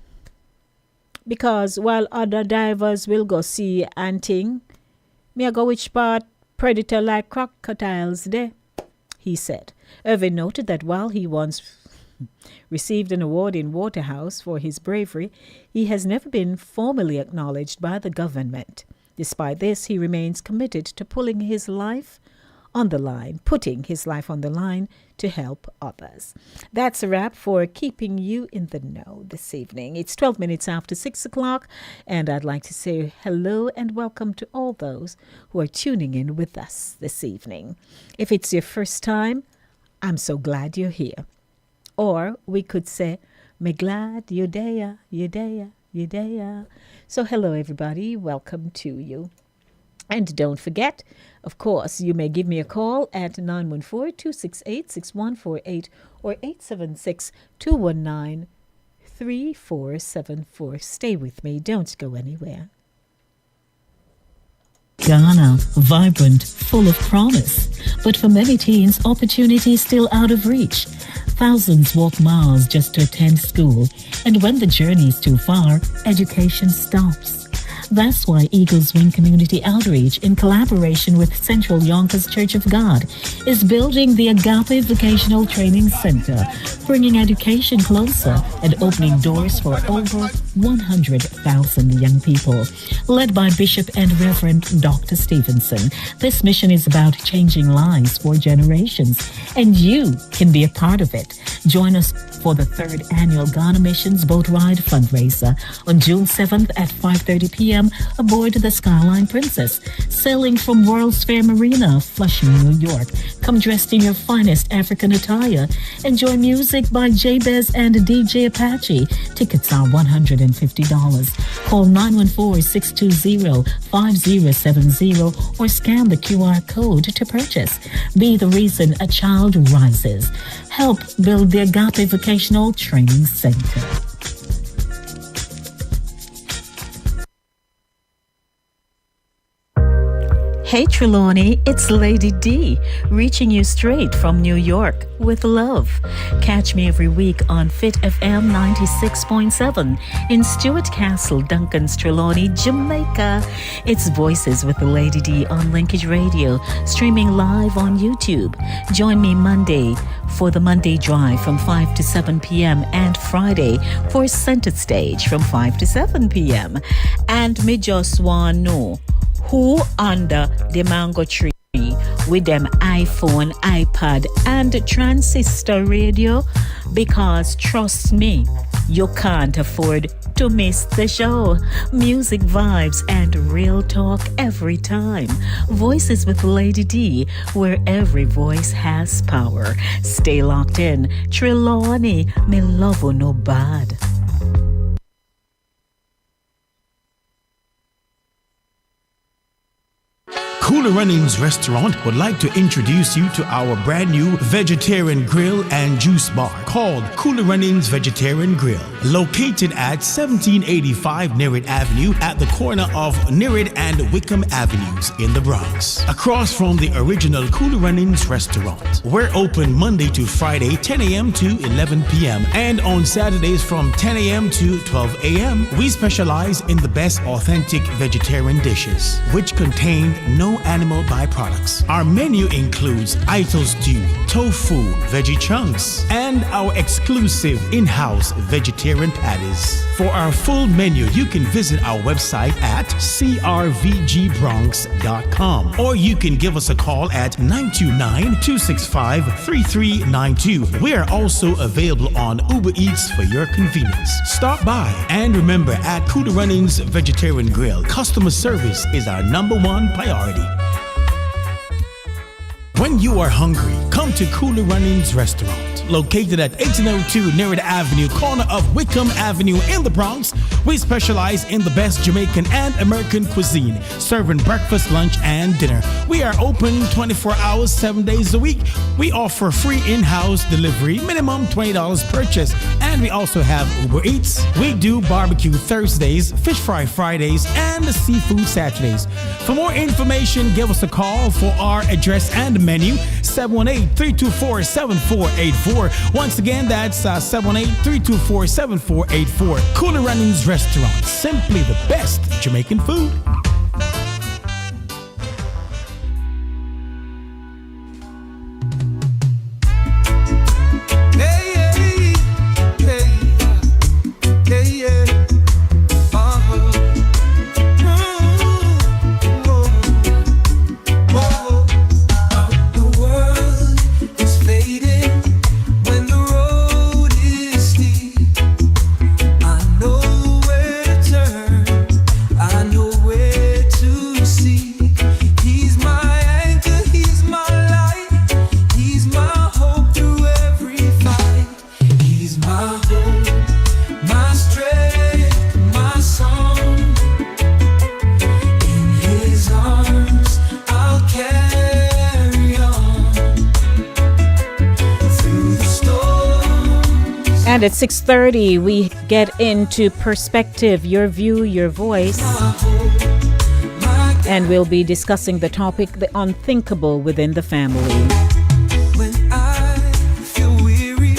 Because while other divers will go see and ting, me a go which part predator like crocodiles there, he said. Irving noted that while he once received an award in Waterhouse for his bravery, he has never been formally acknowledged by the government. Despite this, he remains committed to putting his life on the line to help others. That's a wrap for keeping you in the know this evening. It's 12 minutes after 6 o'clock, and I'd like to say hello and welcome to all those who are tuning in with us this evening. If it's your first time, I'm so glad you're here. Or we could say, me glad you're there, you're there, you're there. So hello, everybody. Welcome to you. And don't forget, of course, you may give me a call at 914-268-6148 or 876-219-3474. Stay with me. Don't go anywhere. Ghana, vibrant, full of promise. But for many teens, opportunity is still out of reach. Thousands walk miles just to attend school. And when the journey is too far, education stops. That's why Eagles Wing Community Outreach, in collaboration with Central Yonkers Church of God, is building the Agape Vocational Training Center, bringing education closer and opening doors for over 100,000 young people. Led by Bishop and Reverend Dr. Stevenson, this mission is about changing lives for generations, and you can be a part of it. Join us for the 3rd annual Ghana Missions Boat Ride fundraiser on June 7th at 5:30 p.m. aboard the Skyline Princess, sailing from World's Fair Marina, Flushing, New York. Come dressed in your finest African attire. Enjoy music by Jabez and DJ Apache. Tickets are $150. Call 914-620-5070 or scan the QR code to purchase. Be the reason a child rises. Help build the Agape Vocational Training Center. Hey Trelawney, it's Lady D, reaching you straight from New York with love. Catch me every week on Fit FM 96.7 in Stuart Castle, Duncan's Trelawney, Jamaica. It's Voices with the Lady D on Linkage Radio, streaming live on YouTube. Join me Monday for the Monday Drive from 5 to 7 p.m. and Friday for Center Stage from 5 to 7 p.m. And me just want to know who under the mango tree with them iPhone, iPad, and transistor radio? Because trust me, you can't afford to miss the show. Music, vibes, and real talk every time. Voices with Lady D, where every voice has power. Stay locked in. Trelawney, me love you no bad. Cooler Runnings Restaurant would like to introduce you to our brand new vegetarian grill and juice bar called Cooler Runnings Vegetarian Grill, located at 1785 Nerid Avenue at the corner of Nerid and Wickham Avenues in the Bronx, across from the original Cooler Runnings Restaurant. We're open Monday to Friday, 10 a.m. to 11 p.m. and on Saturdays from 10 a.m. to 12 a.m. We specialize in the best authentic vegetarian dishes, which contain no animal byproducts. Our menu includes Ito stew, tofu, veggie chunks, and our exclusive in-house vegetarian patties. For our full menu, you can visit our website at crvgbronx.com, or you can give us a call at 929-265-3392. We are also available on Uber Eats for your convenience. Stop by, and remember, at Cooler Runnings Vegetarian Grill, customer service is our #1 priority. When you are hungry, come to Cooler Runnings Restaurant, located at 1802 Nerid Avenue, corner of Wickham Avenue in the Bronx. We specialize in the best Jamaican and American cuisine, serving breakfast, lunch, and dinner. We are open 24 hours, 7 days a week. We offer free in-house delivery, minimum $20 purchase, and we also have Uber Eats. We do barbecue Thursdays, fish fry Fridays, and seafood Saturdays. For more information, give us a call for our address and menu. 718-324-7484. Once again, that's 718-324-7484. Cooler Runnings Restaurant, simply the best Jamaican food. And at 6:30, we get into Perspective, Your View, Your Voice. And we'll be discussing the topic, the unthinkable within the family. When I feel weary,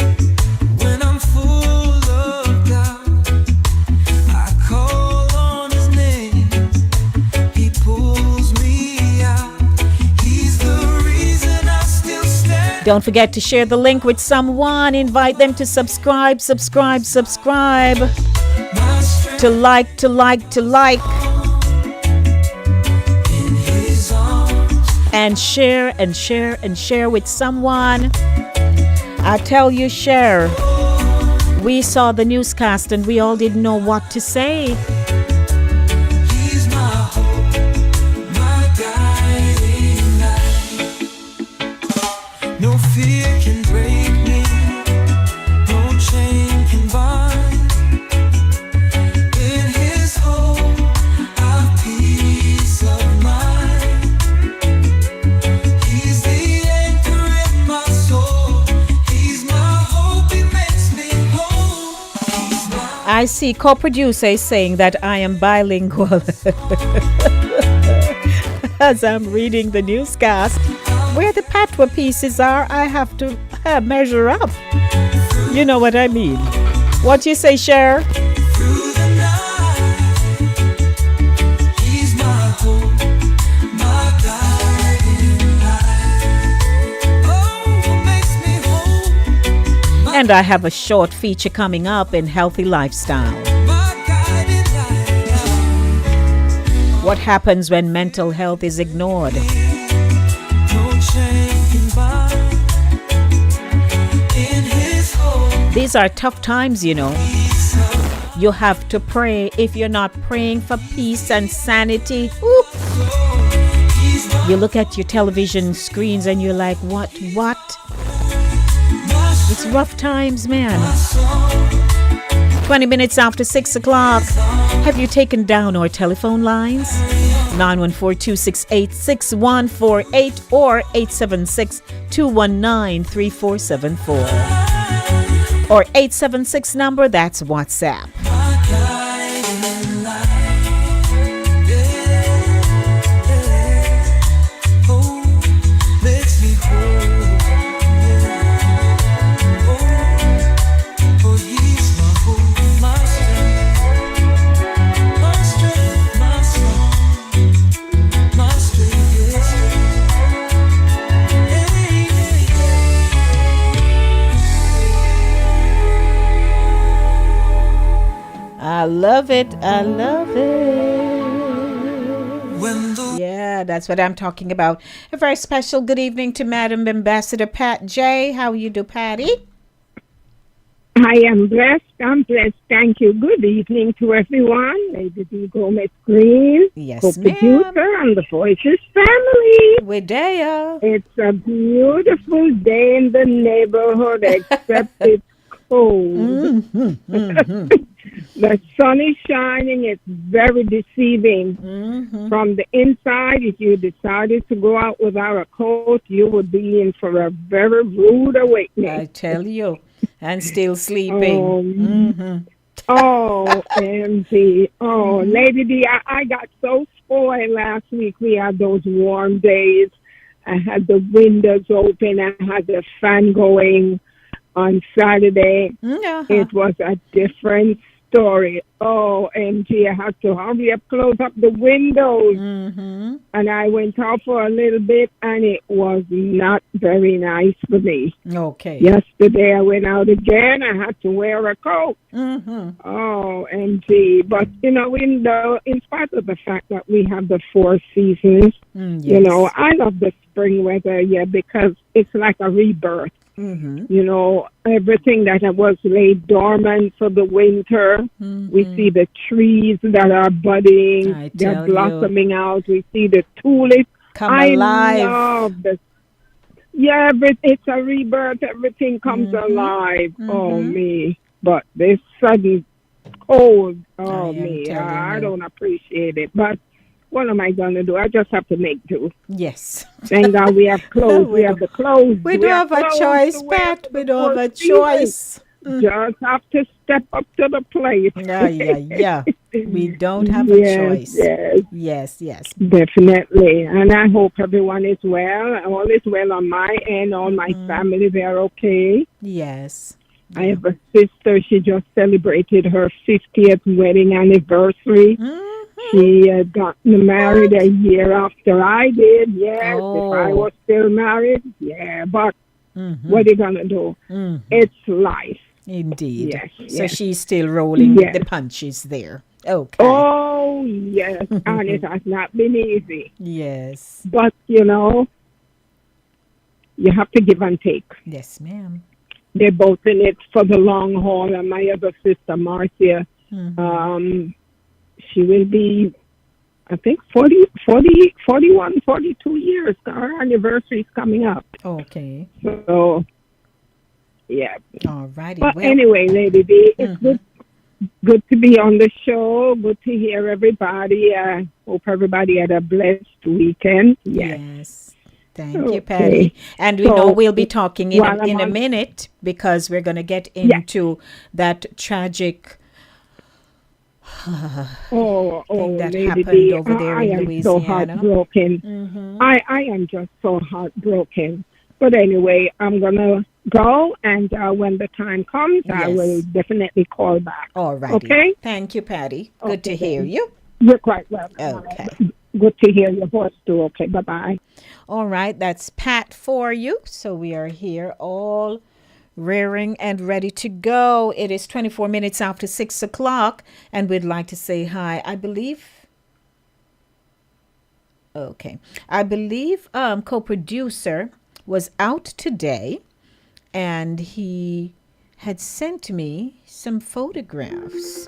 when I'm full of doubt, I call on his name, he pulls me out. He's the reason I still stand. Don't forget to share the link with someone. Invite them to subscribe. To like. And share with someone. I tell you, share. We saw the newscast and we all didn't know what to say. He's my hope, my guiding light. No fear can break me, no chain can bind. In his hope, I've peace of mind. He's the anchor in my soul. He's my hope, he makes me whole. He's my I see co-producer is saying that I am bilingual as I'm reading the newscast. Where the patois pieces are, I have to measure up. You know what I mean. What you say, Cher? through the night. He's my hope, my guiding light. Oh, makes me whole. And I have a short feature coming up in Healthy Lifestyle. My guiding light. What happens when mental health is ignored? No chain can bind. In his hope, These are tough times, you know. peace of You have to pray. If you're not praying for peace and sanity, whoop, he's my you look at your television screens and you're like, what? It's rough times, man. song. 20 minutes after 6 o'clock. Have you taken down our telephone lines? 914-268-6148 or 876-219-3474. Or 876 number, that's WhatsApp. My guiding light. Yeah. Oh, makes me whole. Yeah. Oh, he's my hope, my strength, my song, my strength, yes. I love it. When the Yeah, that's what I'm talking about. A very special good evening to Madam Ambassador Pat J. How you do, Patty? I am blessed. I'm blessed. Thank you. Good evening to everyone. Lady D. Gomez Green, Yes, co-producer, and the Voices family. We're there. It's a beautiful day in the neighborhood, except it's cold. The sun is shining. It's very deceiving. From the inside, if you decided to go out without a coat, you would be in for a very rude awakening. I tell you. And still sleeping. OMG. Oh, Lady D, I got so spoiled last week. We had those warm days. I had the windows open. I had the fan going on Saturday. It was a different story. Oh, MG, I had to hurry up, close up the windows. And I went out for a little bit, and it was not very nice for me. Okay. Yesterday, I went out again. I had to wear a coat. Oh, MG. But, in spite of the fact that we have the 4 seasons, I love the spring weather, because it's like a rebirth. Everything that was laid dormant for the winter. We see the trees that are budding, they're blossoming out. We see the tulips. Come alive. I love this. Yeah, but it's a rebirth. Everything comes alive. Oh, me. But this sudden cold, I don't appreciate it. But what am I going to do? I just have to make do. Yes. Thank God we have clothes. We have the clothes. We don't have a choice, Pat. We don't have a choice. Just have to step up to the plate. Yeah. We don't have a choice. Yes. Definitely. And I hope everyone is well. All is well on my end. All my family, they're okay. Yes. I have a sister. She just celebrated her 50th wedding anniversary. She got married a year after I did. Yes, if I was still married. Yeah, but what are you going to do? It's life. Indeed. Yes. So she's still rolling with the punches there. Okay. Oh, yes. And it has not been easy. Yes. But, you have to give and take. Yes, ma'am. They're both in it for the long haul. And my other sister, Marcia, she will be, I think, 41, 42 years. Our anniversary is coming up. Okay. So, yeah. All righty. But anyway, Lady B, it's good to be on the show. Good to hear everybody. I hope everybody had a blessed weekend. Yes. Thank you, Patty. And we know we'll be talking in a minute, because we're going to get into that tragic thing that happened over there in Louisiana. I am so heartbroken. I am just so heartbroken. But anyway, I'm going to go, and when the time comes, I will definitely call back. All right. Okay? Thank you, Patty. Good to hear you. You're quite welcome. Okay. Good to hear your voice, too. Okay, bye-bye. All right, that's Pat for you. So we are here all rearing and ready to go. It is 24 minutes after 6 o'clock, and we'd like to say hi. I believe co-producer was out today, and he had sent me some photographs.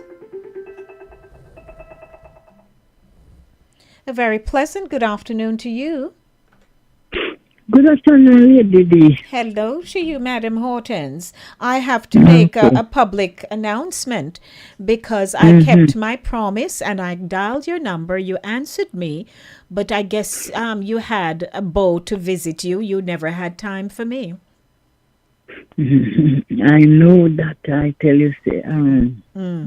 A very pleasant good afternoon to you. Good afternoon, Lady D. Hello to you, Madam Hortense. I have to make a public announcement, because I kept my promise and I dialed your number. You answered me, but I guess you had a beau to visit you. You never had time for me. I know that. I tell you,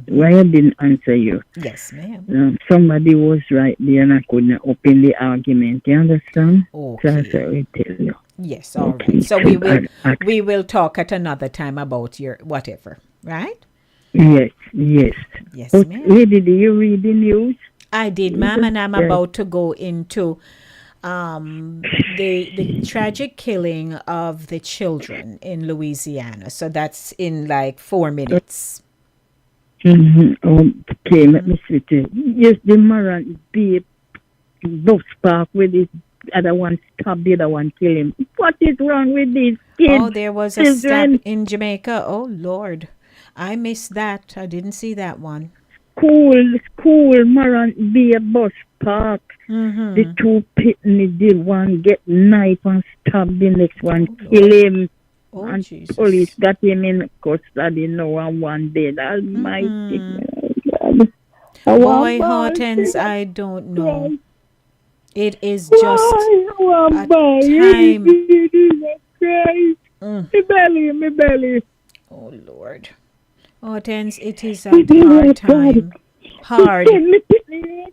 why I didn't answer you. Yes, ma'am. Somebody was right there and I couldn't open the argument. You understand? Okay. So I tell you. Yes, all right. So we will talk at another time about your whatever, right? Yes. Yes, But ma'am. Lady, did you read the news? I did, ma'am, and I'm about to go into the tragic killing of the children in Louisiana. So that's in like 4 minutes. Okay, let me see it. Yes, the Maran be bus park with this other one stab the other one kill him. What is wrong with these kids? Oh, there was a stab in Jamaica. Oh, Lord. I missed that. I didn't see that one. School, Maran be a bus park. The two pitney did one get knife and stab the next one, kill him. Oh, and Jesus. Police got him in custody now, and one dead. Almighty God. Boy, Hortense, I don't know. It is just a time. My belly. Oh, Lord. Hortense, it is a hard time. Hard. Can you put me in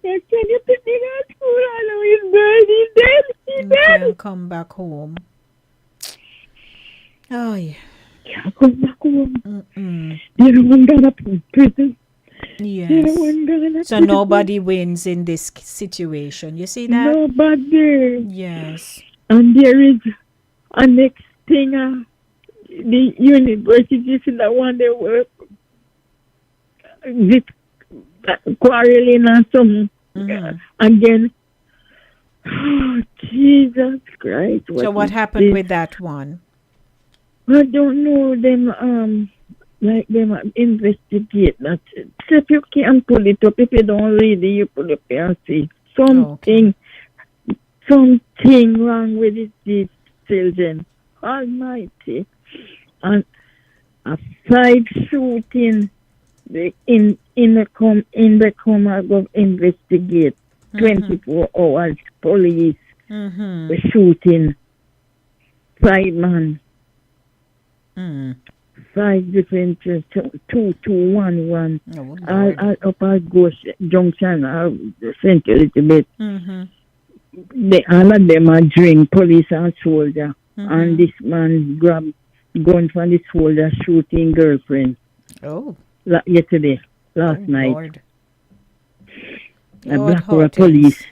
school? I know he's dead. Him can come back home. Oh, yeah. Can't come back home. Mm-mm. They're the one gonna put in prison. They're the Yes. one gonna So put in nobody wins in this situation. You see that? nobody. Yes. And there is a next thing. The universities in that one they work this quarreling and some again. Oh, Jesus Christ! So what is happened this? with that one? I don't know them. Like them investigate that. So if you can't pull it up, if you don't read it, you pull it up and see something. Something wrong with these children. Almighty. And a 5 shooting in the coma go investigate 24 hours police the shooting 5 man 5 different 2 2 1 1 all up at Ghost Junction sent a little bit all of them are drink police and soldier and this man grab gun from the soldier shooting girlfriend yesterday last night Lord. Blackwater police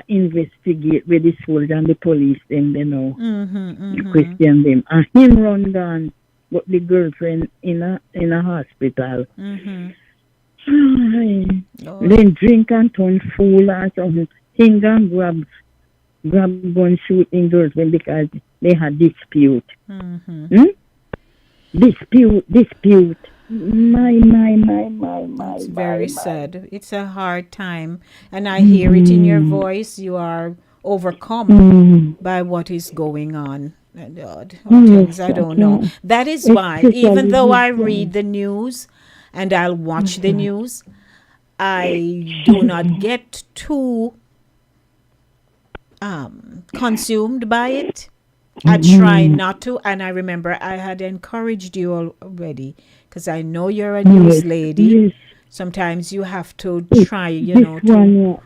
investigate with the soldier and the police them they know question them and him run down but the girlfriend in a hospital then drink and turn fool or something him and grab gun shooting girlfriend because they had dispute dispute my It's very sad. It's a hard time, and I hear it in your voice. You are overcome by what is going on. God, things I don't know. That is why, even though I read the news and I'll watch the news, I do not get too consumed by it. I try not to, and I remember I had encouraged you already because I know you're a news lady. Sometimes you have to try, to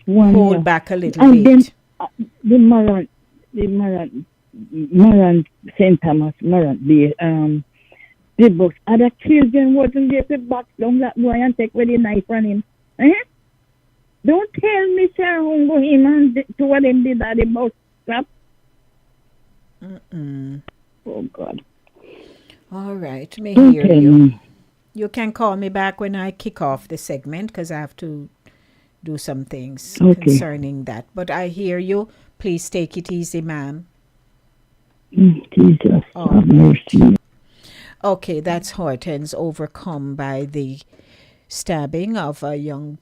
hold back a little and bit. Then, the Moran St. Thomas, the books. Other children wasn't there to back down that boy and take with the knife from him. Don't tell me, sir, who go him and to what them did at the bus stop. Oh, God. All right, may hear you. You can call me back when I kick off the segment because I have to do some things concerning that. But I hear you. Please take it easy, ma'am. Jesus, have mercy. Okay, that's Hortense overcome by the stabbing of a young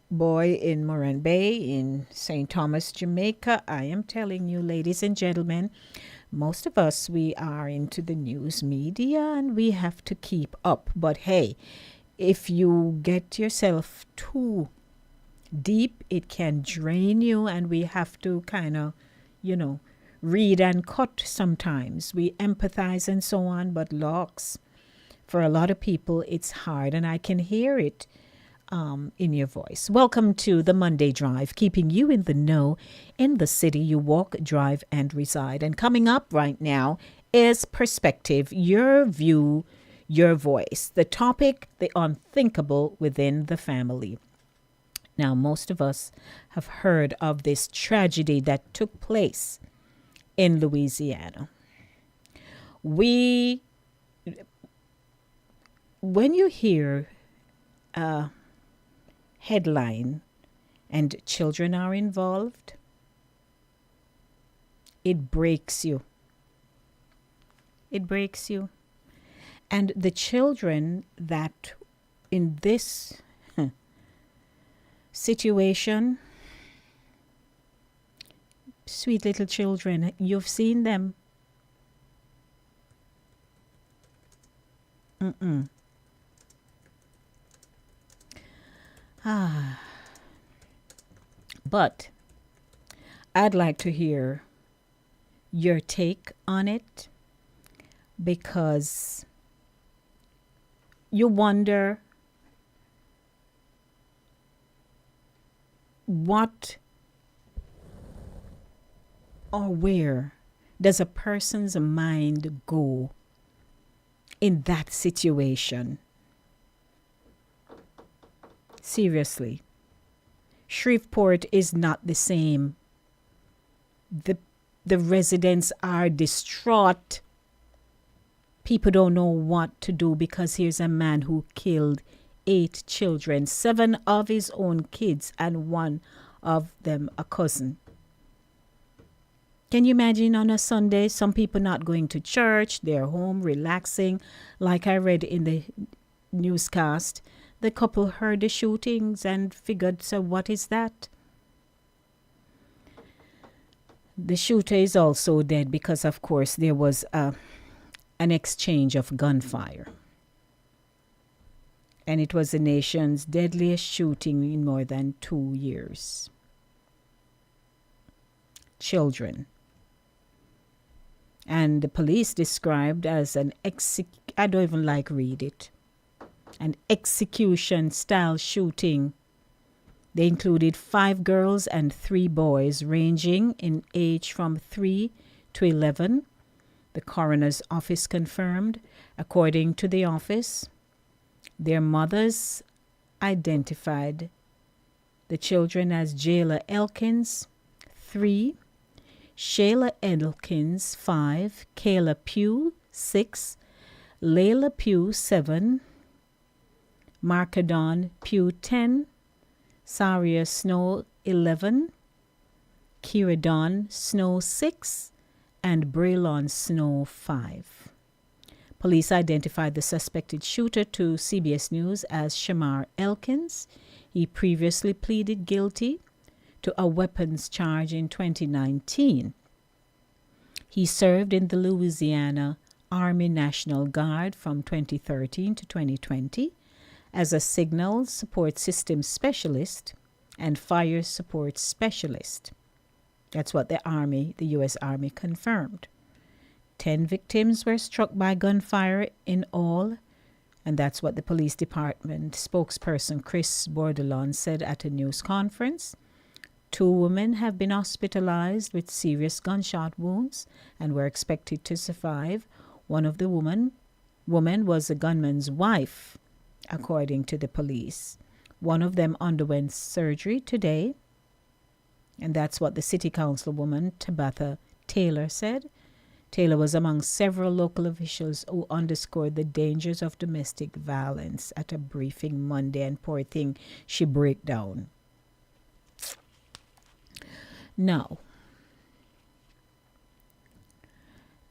boy in Moran Bay in St. Thomas, Jamaica. I am telling you, ladies and gentlemen, most of us, we are into the news media and we have to keep up. But hey, if you get yourself too deep, it can drain you, and we have to kind of, read and cut sometimes. We empathize and so on, but locks, for a lot of people, it's hard, and I can hear it in your voice. Welcome to the Monday Drive, keeping you in the know in the city you walk, drive, and reside. And coming up right now is Perspective, your view, your voice. The topic, the unthinkable within the family. Now, most of us have heard of this tragedy that took place in Louisiana. When you hear headline and children are involved, it breaks you. It breaks you. And the children that in this situation, sweet little children, you've seen them. But I'd like to hear your take on it, because you wonder what or where does a person's mind go in that situation? Seriously, Shreveport is not the same. The residents are distraught. People don't know what to do because here's a man who killed 8 children, 7 of his own kids, and 1 of them a cousin. Can you imagine on a Sunday, some people not going to church, they're home relaxing. Like I read in the newscast, the couple heard the shootings and figured, so what is that? The shooter is also dead because, of course, there was an exchange of gunfire. And it was the nation's deadliest shooting in more than 2 years. Children. And the police described as I don't even like read it, an execution-style shooting. They included 5 girls and 3 boys, ranging in age from 3 to 11. The coroner's office confirmed. According to the office, their mothers identified the children as Jayla Elkins, 3, Shayla Elkins, 5, Kayla Pugh, 6, Layla Pugh, 7, Markadon Pugh, 10, Saria Snow, 11, Kiradon Snow, 6, and Braylon Snow, 5. Police identified the suspected shooter to CBS News as Shamar Elkins. He previously pleaded guilty to a weapons charge in 2019. He served in the Louisiana Army National Guard from 2013 to 2020 as a signal support system specialist and fire support specialist. That's what the U.S. Army confirmed. 10 victims were struck by gunfire in all, and that's what the police department spokesperson Chris Bordelon said at a news conference. 2 women have been hospitalized with serious gunshot wounds and were expected to survive. One of the woman was the gunman's wife, according to the police. One of them underwent surgery today, and that's what the city councilwoman Tabitha Taylor said. Taylor was among several local officials who underscored the dangers of domestic violence at a briefing Monday, and poor thing, she broke down. Now,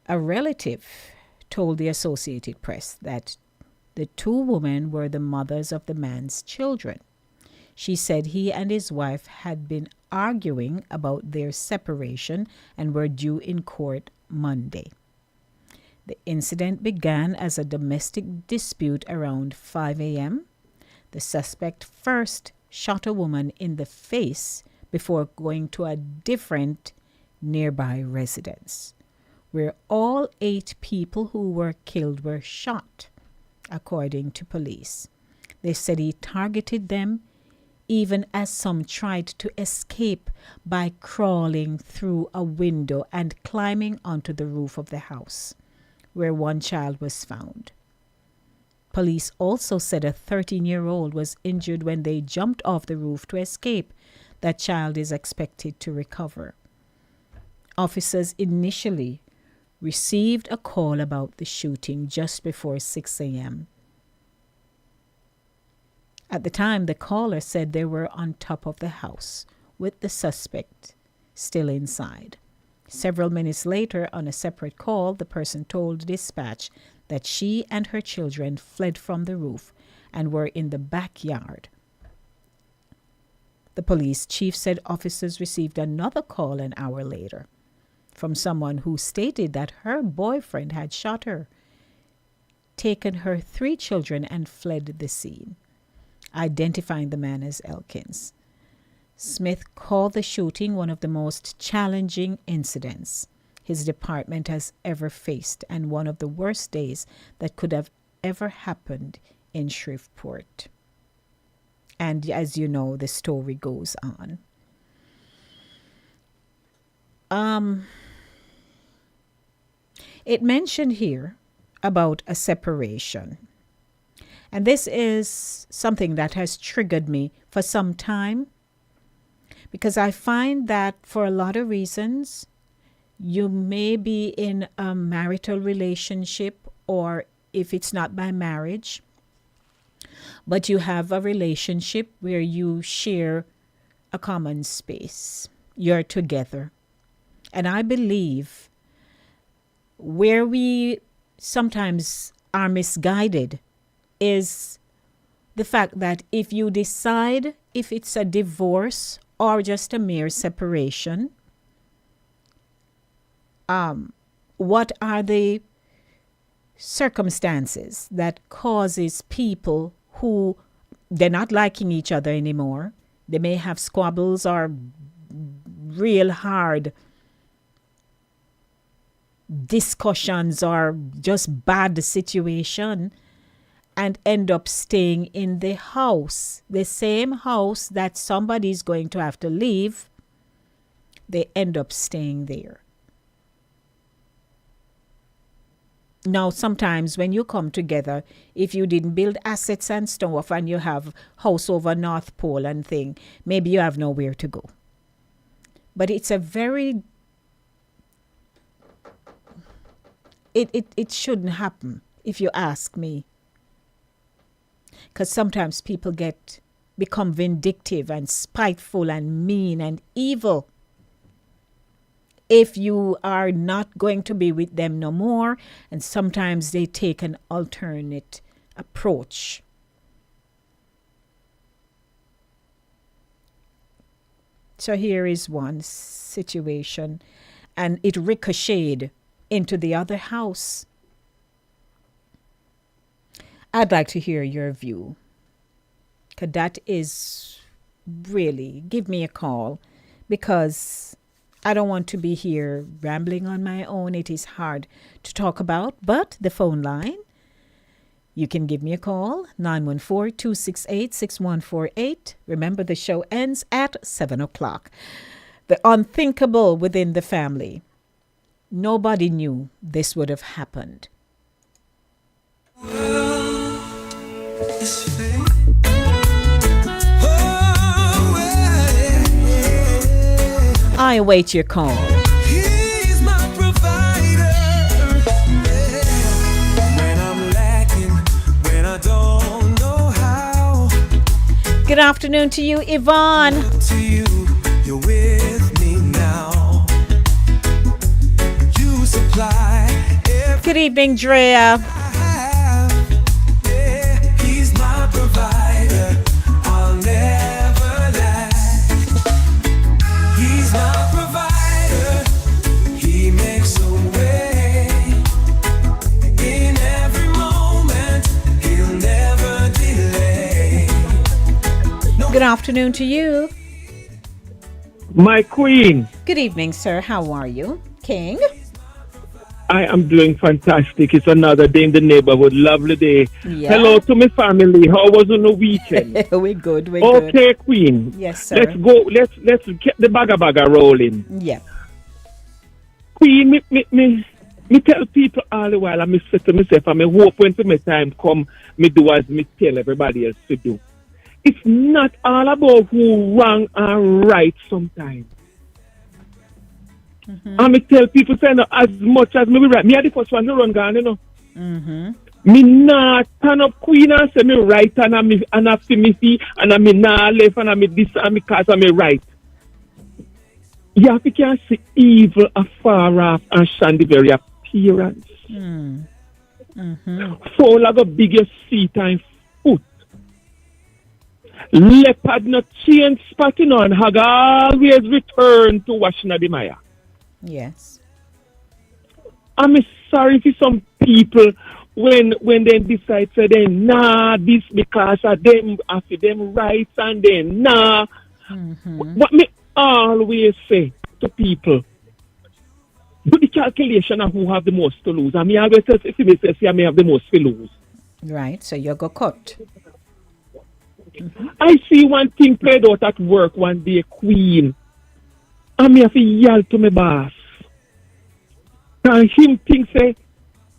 a relative told the Associated Press that the 2 women were the mothers of the man's children. She said he and his wife had been arguing about their separation and were due in court Monday. The incident began as a domestic dispute around 5 a.m. The suspect first shot a woman in the face before going to a different nearby residence, where all 8 people who were killed were shot, according to police. They said he targeted them even as some tried to escape by crawling through a window and climbing onto the roof of the house, where one child was found. Police also said a 13-year-old was injured when they jumped off the roof to escape. That child is expected to recover. Officers initially received a call about the shooting just before 6 a.m. At the time, the caller said they were on top of the house with the suspect still inside. Several minutes later, on a separate call, the person told dispatch that she and her children fled from the roof and were in the backyard. The police chief said officers received another call an hour later from someone who stated that her boyfriend had shot her, taken her 3 children, and fled the scene, identifying the man as Elkins. Smith called the shooting one of the most challenging incidents his department has ever faced and one of the worst days that could have ever happened in Shreveport. And as you know, the story goes on. It mentioned here about a separation. And this is something that has triggered me for some time, because I find that for a lot of reasons, you may be in a marital relationship, or if it's not by marriage, but you have a relationship where you share a common space. You're together. And I believe where we sometimes are misguided is the fact that if you decide if it's a divorce or just a mere separation, what are the circumstances that causes people who they're not liking each other anymore, they may have squabbles or real hard discussions or just bad situation, and end up staying in the house, the same house that somebody's going to have to leave, they end up staying there. Now, sometimes when you come together, if you didn't build assets and stuff and you have house over North Pole and thing, maybe you have nowhere to go. But it's a very... It shouldn't happen, if you ask me. Because sometimes people become vindictive and spiteful and mean and evil. If you are not going to be with them no more, and sometimes they take an alternate approach. So here is one situation, and it ricocheted into the other house. I'd like to hear your view, because that is really, give me a call, because I don't want to be here rambling on my own. It is hard to talk about, but the phone line, you can give me a call, 914-268-6148. Remember, the show ends at 7 o'clock. The unthinkable within the family. Nobody knew this would have happened. I await your call. He's my provider. When I'm lacking, when I don't know how. Good afternoon to you, Yvonne. To you, you're with me now. You supply every Good evening, Drea. I have. Yeah, he's my provider. I'll never lack. He's my provider. He makes a way. In every moment, he'll never delay. Good afternoon to you. My queen, Good evening, sir. How are you? King? I am doing fantastic. It's another day in the neighborhood. Lovely day. Yeah. Hello to my family. How was on the weekend? We're good. We're good. Okay, queen. Yes, sir. Let's go. Let's get the bagga rolling. Yeah. Queen, me tell people all the while, and me say to myself, and me hope when my time come, me do as me tell everybody else to do. It's not all about who wrong and right sometimes. And me tell people, say, no, as much as me right, me are the first one to run Ghana, you know. Me not turn up queen and say me right and I feel me see and I me not left and I me this and me cause I me right. You have to can see evil afar off and shun the very appearance. Fall like a biggest seat and foot. Leopard not change spotting on hag always return to washing the Maya. Yes. I'm sorry for some people when they decide to they nah this because of them after them rights and then nah. What me always say to people, do the calculation of who have the most to lose. I mean, I always say if you say I may have the most to lose. Right. So you go cut. I see one thing played out at work one day, queen. And me have to yell to my boss. And him think say,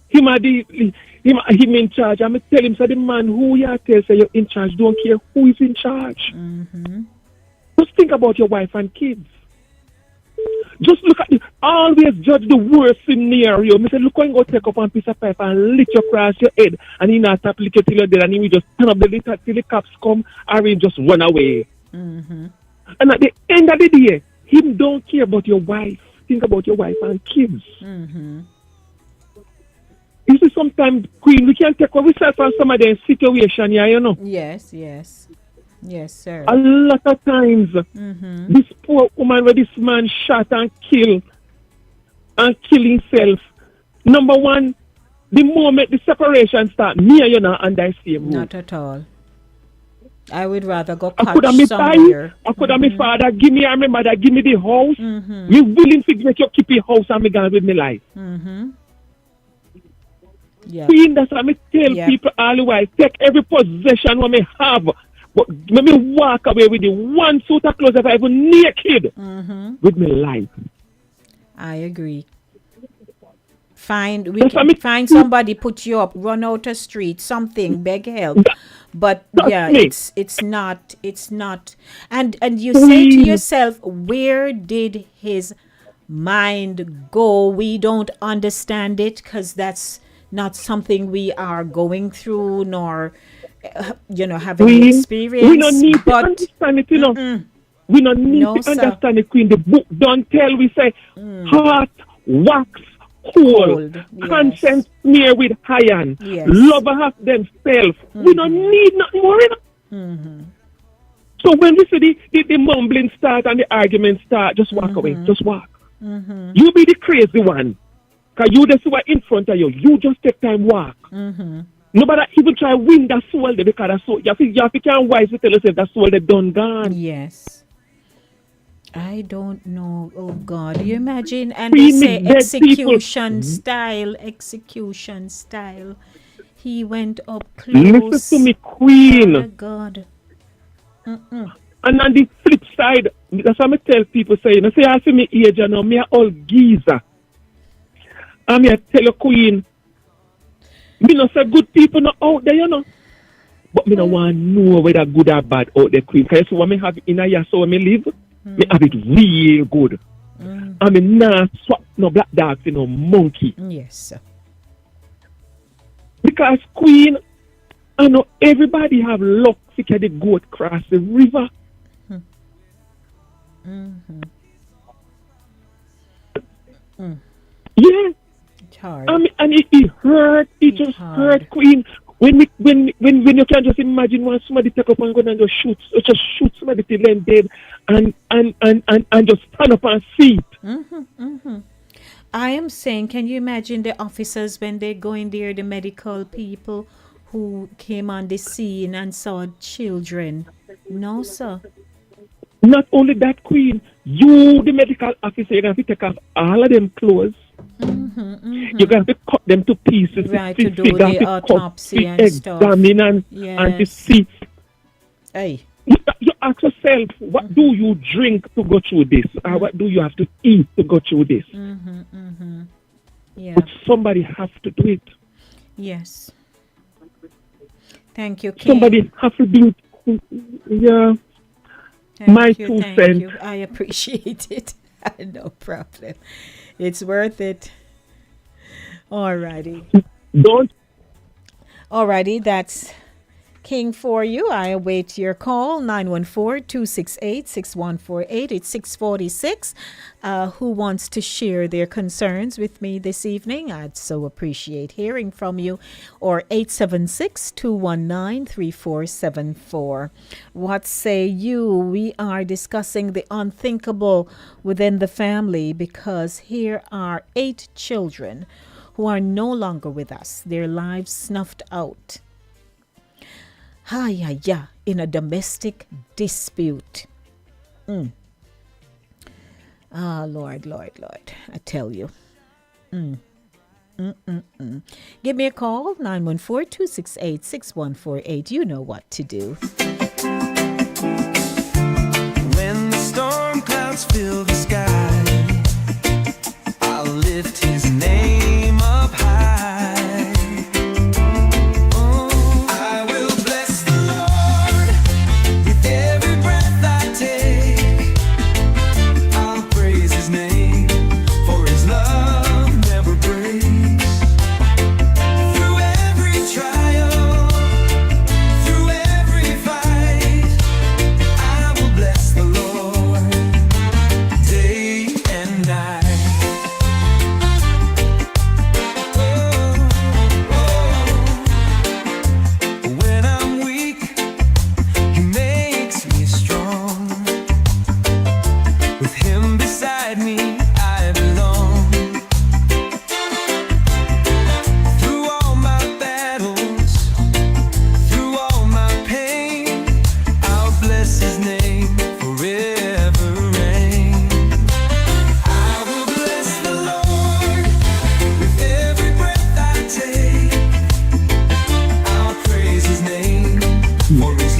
him in charge. I'm tell him, say the man who you tell say you're in charge, don't care who is in charge. Just think about your wife and kids. Just look at always judge the worst scenario. Me say, look how you go take up one piece of pipe and lick you across your head, and he not apply it till you're dead, and he will just turn up the litter till the cops come, or he just run away. And at the end of the day, him don't care about your wife. Think about your wife and kids. You see, sometimes, Queen, we can take ourselves from some of the situation, yeah, you know. Yes, sir. A lot of times, this poor woman where this man shot and kill himself. Number one, the moment the separation start, me and you not under the same roof. Not at all. I would rather go I catch could have somewhere. I could have my father give me, I remember that give me the house. Me willing to make you keep your house and me gone with my life. Yeah. Queen, that's what I tell people all the while. Take every possession what me have. But let me walk away with the one suit of clothes if I even naked with my life. I agree. Find somebody, put you up, run out a street, something, beg help. But yeah, it's not. And you say to yourself, where did his mind go? We don't understand it because that's not something we are going through nor having experience. We don't need to understand it, you know. We don't need to understand it, Queen. The book don't tell. We say heart wax cold. Conscience smear with iron. Love have themselves. We don't need nothing more, you know. So when we see the mumbling start and the argument start, just walk away. Just walk. You be the crazy one. Because you just see what in front of you. You just take time, walk. Nobody even try win that soul there because that soul. You have to can't wise to tell yourself that soul they done gone. Yes. I don't know. Oh God, do you imagine? And they say execution style. He went up close. Listen to me, Queen. Oh God. And on the flip side, that's what I tell people say, you know, say I see me age, you know, me a old geezer. And me tell you, Queen, me not say good people not out there, you know. But me no want to know whether good or bad out there, Queen. Because what me have in a year, so when me live, me have it real good. And me not swap no black dog for no monkey. Yes, sir. Because, Queen, I know everybody have luck to get the goat cross the river. Yeah. It's hard. I mean, and it hurt. It just hurt, Queen. When you can just imagine when somebody take up and go and just shoot somebody till they're dead and just stand up and see it. I am saying, can you imagine the officers when they go in there, the medical people who came on the scene and saw children? No, sir. Not only that, Queen, you, the medical officer, you're going to take off all of them clothes. You're going to cut them to pieces. Right, to do the autopsy and stuff. Examine and to see. Hey. You ask yourself, what do you drink to go through this? Or what do you have to eat to go through this? Yeah. But somebody has to do it. Yes. Thank you, King. Somebody has to do it. Yeah. Thank you. I appreciate it. No problem. It's worth it. Alrighty. Alrighty, that's King for you. I await your call, 914-268-6148. It's 646. Who wants to share their concerns with me this evening? I'd so appreciate hearing from you. Or 876-219-3474. What say you? We are discussing the unthinkable within the family because here are 8 children who are no longer with us. Their lives snuffed out. In a domestic dispute. Lord, I tell you. Give me a call, 914-268-6148. You know what to do. When the storm clouds fill the sky,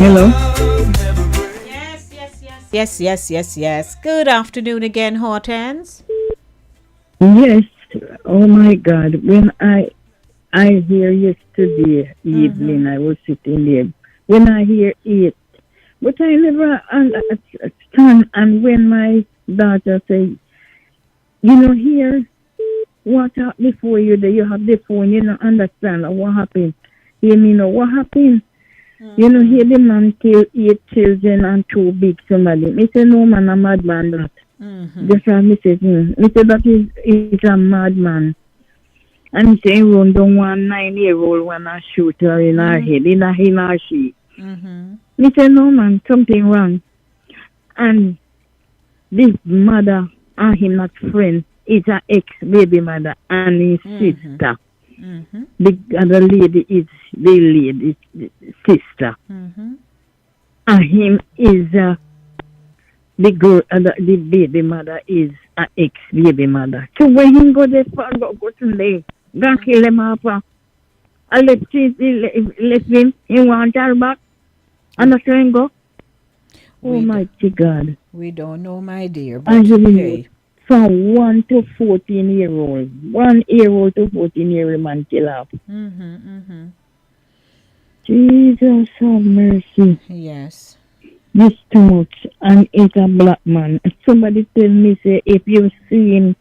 Hello. Yes. Good afternoon again, Hortense. Yes. Oh my God. When I hear yesterday evening, I was sitting there. When I hear it, but I never understand. And when my daughter say, here, what happened before you? That you have the phone, you don't understand what happened. You know what happened? Here the man kill 8 children and 2 big somebody. Me say no man, a madman that. Just as me say, me say that is a madman. And he say run down one 9-year-old when I shoot her in her head, in her she. Me say no man, something wrong. And this mother and him not friend is an ex-baby mother and his sister. The other lady is the lady's sister. And him is the girl, the baby mother is an ex-baby mother. So when he go there, go to lay, go kill him up. I left him, he want her back. And that's where he go. Almighty God. We don't know, my dear, but And hey. from 1 to 14-year-old, 1-year-old to 14-year-old man kill up. Jesus have mercy. Yes. This too much, and it's a black man. Somebody tell me say if you see him,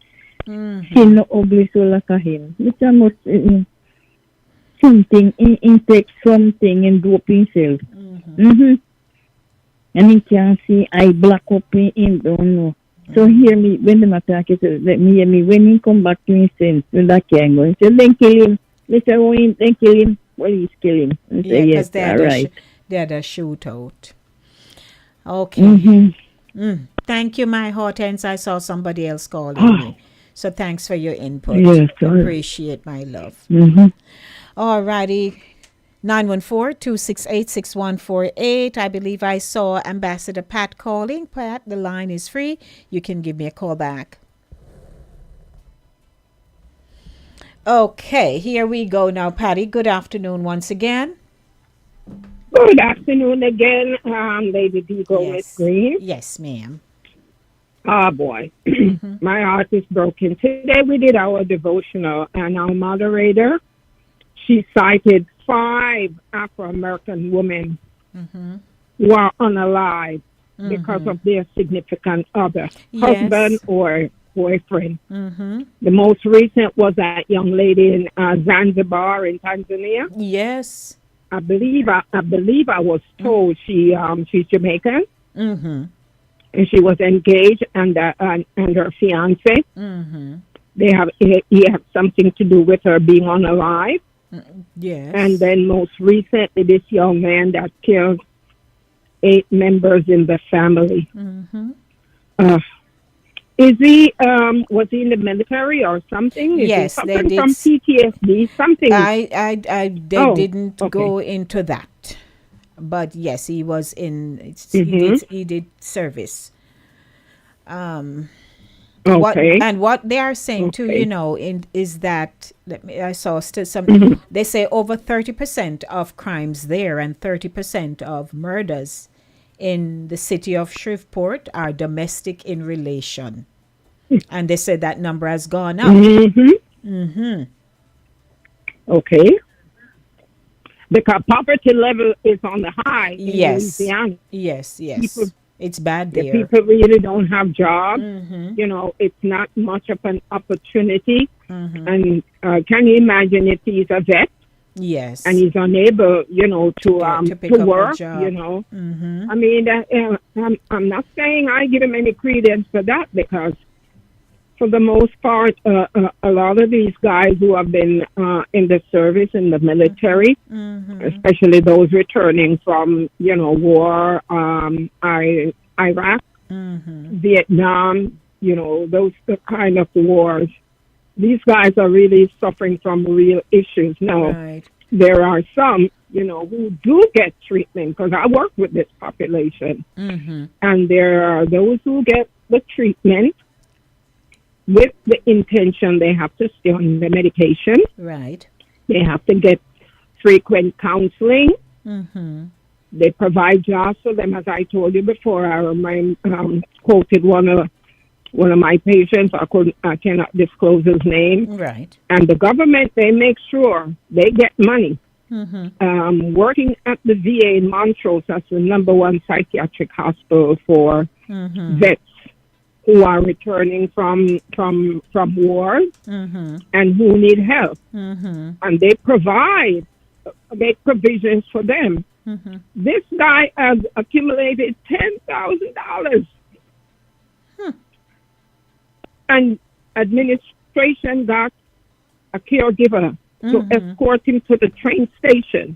he no ugly so like a him. It's almost something in take something and dope himself. And he can't see I black up in don't know. So hear me when the attack is let me hear me when he come back to his sense when that can go. So then kill him. They say then kill him. Well he's kill him. And say yes, they all right. They had a shootout. Okay. Thank you, my Hortense. I saw somebody else calling me. So thanks for your input. Yes, appreciate my love. All righty. 914-268-6148. I believe I saw Ambassador Pat calling. Pat, the line is free. You can give me a call back. Okay, here we go now, Patty. Good afternoon once again. Good afternoon again, Lady D. Gomez Green. Yes, ma'am. Oh, boy. My heart is broken. Today we did our devotional, and our moderator, she cited 5 Afro-American women who are unalive because of their significant other, husband or boyfriend. The most recent was that young lady in Zanzibar in Tanzania. Yes. I believe I was told she's Jamaican, and she was engaged and her fiance. He have something to do with her being unalive. Yes. And then most recently, this young man that killed 8 members in the family. Was he in the military or something? Yes, they did. From PTSD, something. They didn't go into that, but yes, he was in. He did service. What they are saying too, is that I saw still some. They say over 30% of crimes there and 30% of murders in the city of Shreveport are domestic in relation. And they said that number has gone up. Okay. Because poverty level is on the high in Louisiana. Yes. It's bad there. People really don't have jobs. It's not much of an opportunity. And can you imagine if he's a vet? Yes. And he's unable, to work, I mean, I'm not saying I give him any credence for that because for the most part, a lot of these guys who have been in the service, in the military, especially those returning from, war, Iraq, Vietnam, those kind of wars, these guys are really suffering from real issues. Now, there are some, who do get treatment because I work with this population. And there are those who get the treatment with the intention they have to stay on the medication. Right. They have to get frequent counseling. They provide jobs for them, as I told you before. I quoted one of my patients. I cannot disclose his name. Right. And the government, they make sure they get money. Working at the VA in Montrose, that's the #1 psychiatric hospital for vets who are returning from war and who need help. And they make provisions for them. This guy has accumulated $10,000. And administration got a caregiver to escort him to the train station.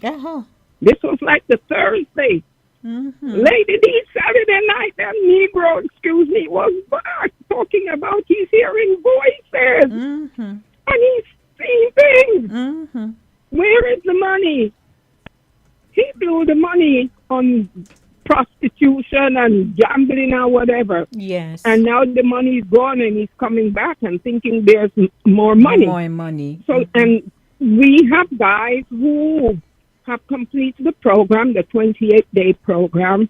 This was like the Thursday. Lady D, Saturday night, that Negro, excuse me, was back talking about he's hearing voices and he's seeing things. Where is the money? He blew the money on prostitution and gambling or whatever. Yes. And now the money is gone and he's coming back and thinking there's more money. More money. So, and we have guys who have completed the program, the 28-day program,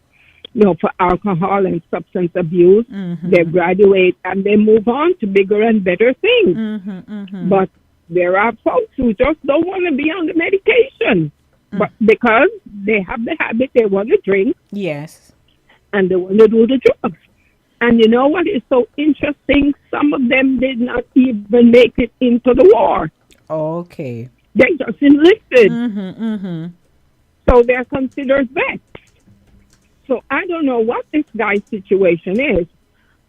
for alcohol and substance abuse. They graduate and they move on to bigger and better things. But there are folks who just don't want to be on the medication. But because they have the habit, they want to drink. Yes. And they want to do the drugs. And you know what is so interesting? Some of them did not even make it into the war. Okay. They just enlisted. So they're considered vets. So I don't know what this guy's situation is.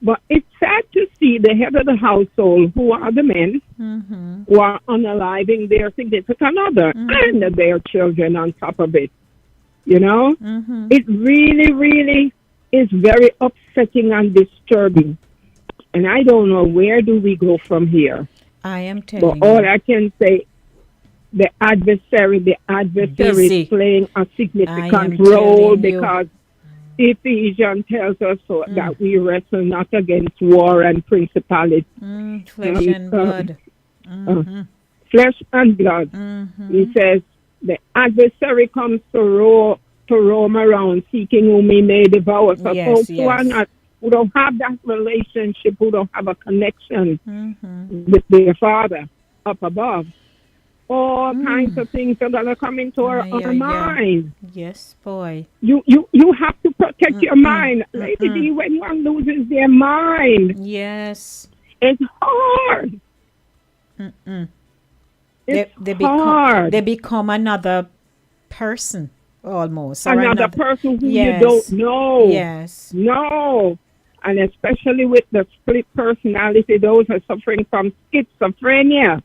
But it's sad to see the head of the household, who are the men, who are unaliving their significant other and their children on top of it. It really, really is very upsetting and disturbing. And I don't know, where do we go from here? I am telling you. But all I can say, the adversary Busy. is playing a significant role, because Ephesians tells us that we wrestle not against war and principalities. Flesh and blood. Flesh and blood. He says the adversary comes to roam around seeking whom he may devour. So folks who don't have that relationship, who don't have a connection with their Father up above, all kinds of things are going to come into our mind. Yes, boy. You have to protect your mind. Lady D, when one loses their mind, yes, it's hard. It's hard. They become another person, almost. Another person who you don't know. Yes. No. And especially with the split personality, those are suffering from schizophrenia.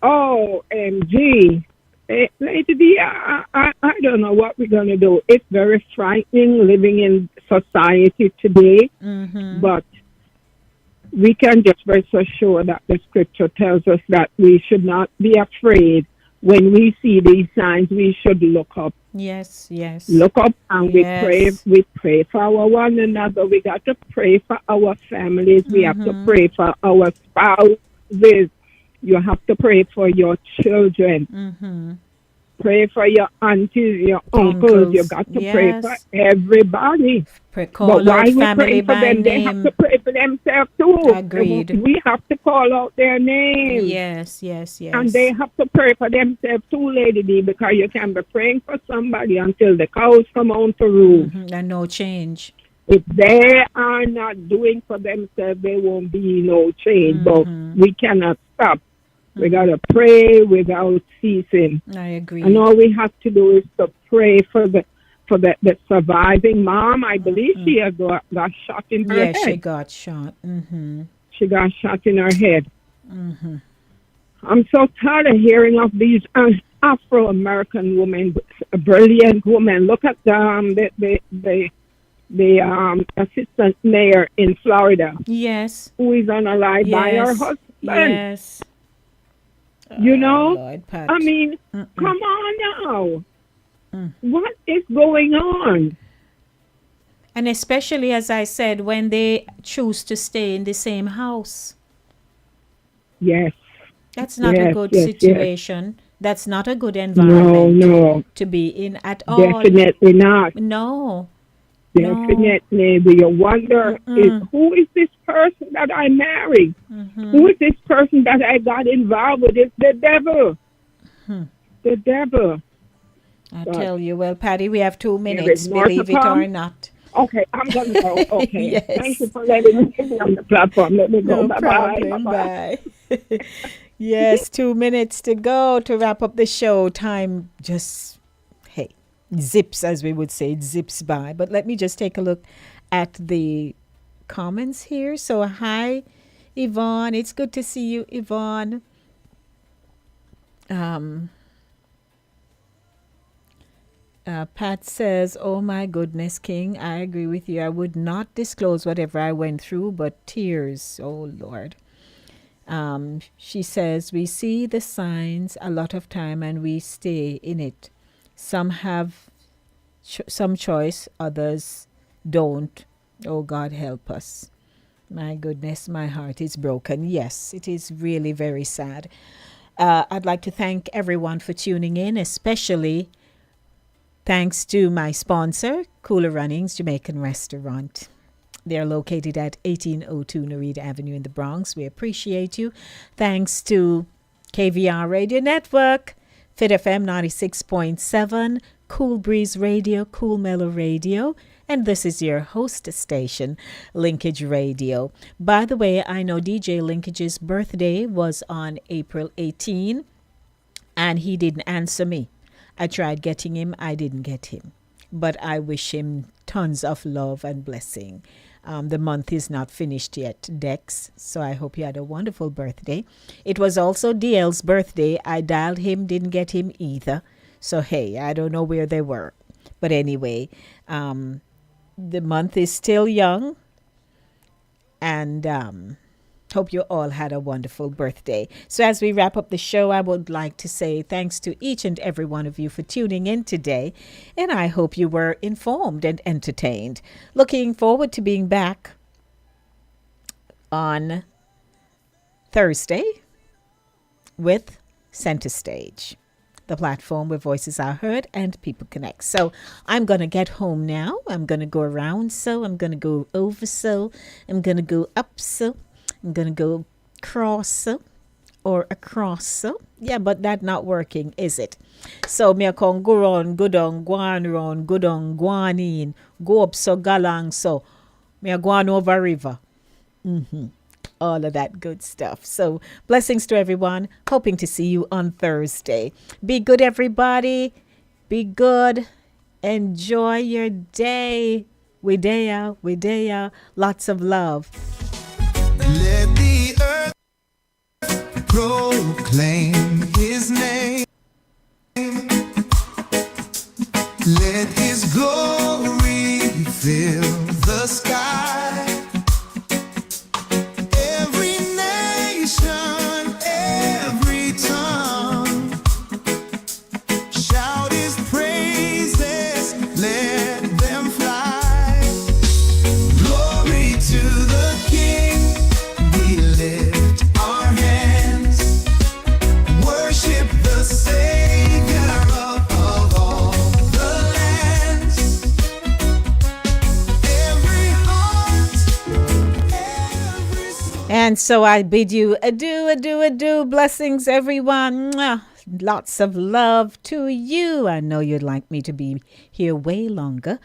OMG. Lady D, I don't know what we're going to do. It's very frightening living in society today, but we can just rest assured that the scripture tells us that we should not be afraid. When we see these signs, we should look up. Yes. Look up and we pray for our one another. We got to pray for our families. We have to pray for our spouses. You have to pray for your children. Pray for your aunties, your uncles. You got to pray for everybody. But while we pray for them, they have to pray for themselves too. Agreed. We have to call out their names. Yes. And they have to pray for themselves too, Lady D, because you can be praying for somebody until the cows come on to roost. And no change. If they are not doing for themselves, there won't be no change. But we cannot stop. We got to pray without ceasing. I agree. And all we have to do is to pray for the surviving mom. I believe she got shot in her head. Yes, she got shot. She got shot in her head. I'm so tired of hearing of these Afro-American women, brilliant women. Look at the assistant mayor in Florida. Yes. Who is unalive by her husband. Yes. Lord, I mean, come on now. What is going on? And especially, as I said, when they choose to stay in the same house. Yes. That's not a good situation. That's not a good No, environment no, to be in at all. definitely not. No, no. Definitely. Do you wonder who is this person that I married? Who is this person that I got involved with? It's the devil. The devil. I But tell you, well, Patty, we have 2 there minutes, is more to believe it come. or not. Okay, I'm going to go. Okay. Yes. Thank you for letting me be on the platform. Let me go. No Bye-bye. problem. Bye-bye. Bye. Yes, 2 minutes to go to wrap up the show. Time just, hey, zips, as we would say, it zips by. But let me just take a look at the comments here. So, hi, Yvonne. It's good to see you, Yvonne. Pat says, oh my goodness, King, I agree with you. I would not disclose whatever I went through, but tears, oh Lord. She says, we see the signs a lot of time and we stay in it. Some have some choice, others don't. Oh God, help us. My goodness, my heart is broken. Yes, it is really very sad. I'd like to thank everyone for tuning in, especially thanks to my sponsor, Cooler Runnings Jamaican Restaurant. They're located at 1802 Narita Avenue in the Bronx. We appreciate you. Thanks to KVR Radio Network, Fit FM 96.7, Cool Breeze Radio, Cool Mellow Radio, and this is your host station, Linkage Radio. By the way, I know DJ Linkage's birthday was on April 18, and he didn't answer me. I tried getting him. I didn't get him. But I wish him tons of love and blessing. The month is not finished yet, Dex. So I hope you had a wonderful birthday. It was also DL's birthday. I dialed him, didn't get him either. So, hey, I don't know where they were. But anyway, the month is still young. And hope you all had a wonderful birthday. So as we wrap up the show, I would like to say thanks to each and every one of you for tuning in today. And I hope you were informed and entertained. Looking forward to being back on Thursday with Center Stage, the platform where voices are heard and people connect. So I'm going to get home now. I'm going to go around so. I'm going to go over so. I'm going to go up so. I'm going to go cross or across. Yeah, but that's not working, is it? So me a con go on, go down, go on, go down, go on in, go up so, go along so. Me a go on over river. All of that good stuff. So blessings to everyone. Hoping to see you on Thursday. Be good, everybody. Be good. Enjoy your day. We day. Lots of love. Let the earth proclaim his name. Let his glory fill the sky. Every nation, every tongue, shout his praises, let them fly. Glory to the King. We lift our hands, worship the Savior of all the lands. Every heart, every soul. And so I bid you adieu. Blessings, everyone. Mwah. Lots of love to you. I know you'd like me to be here way longer,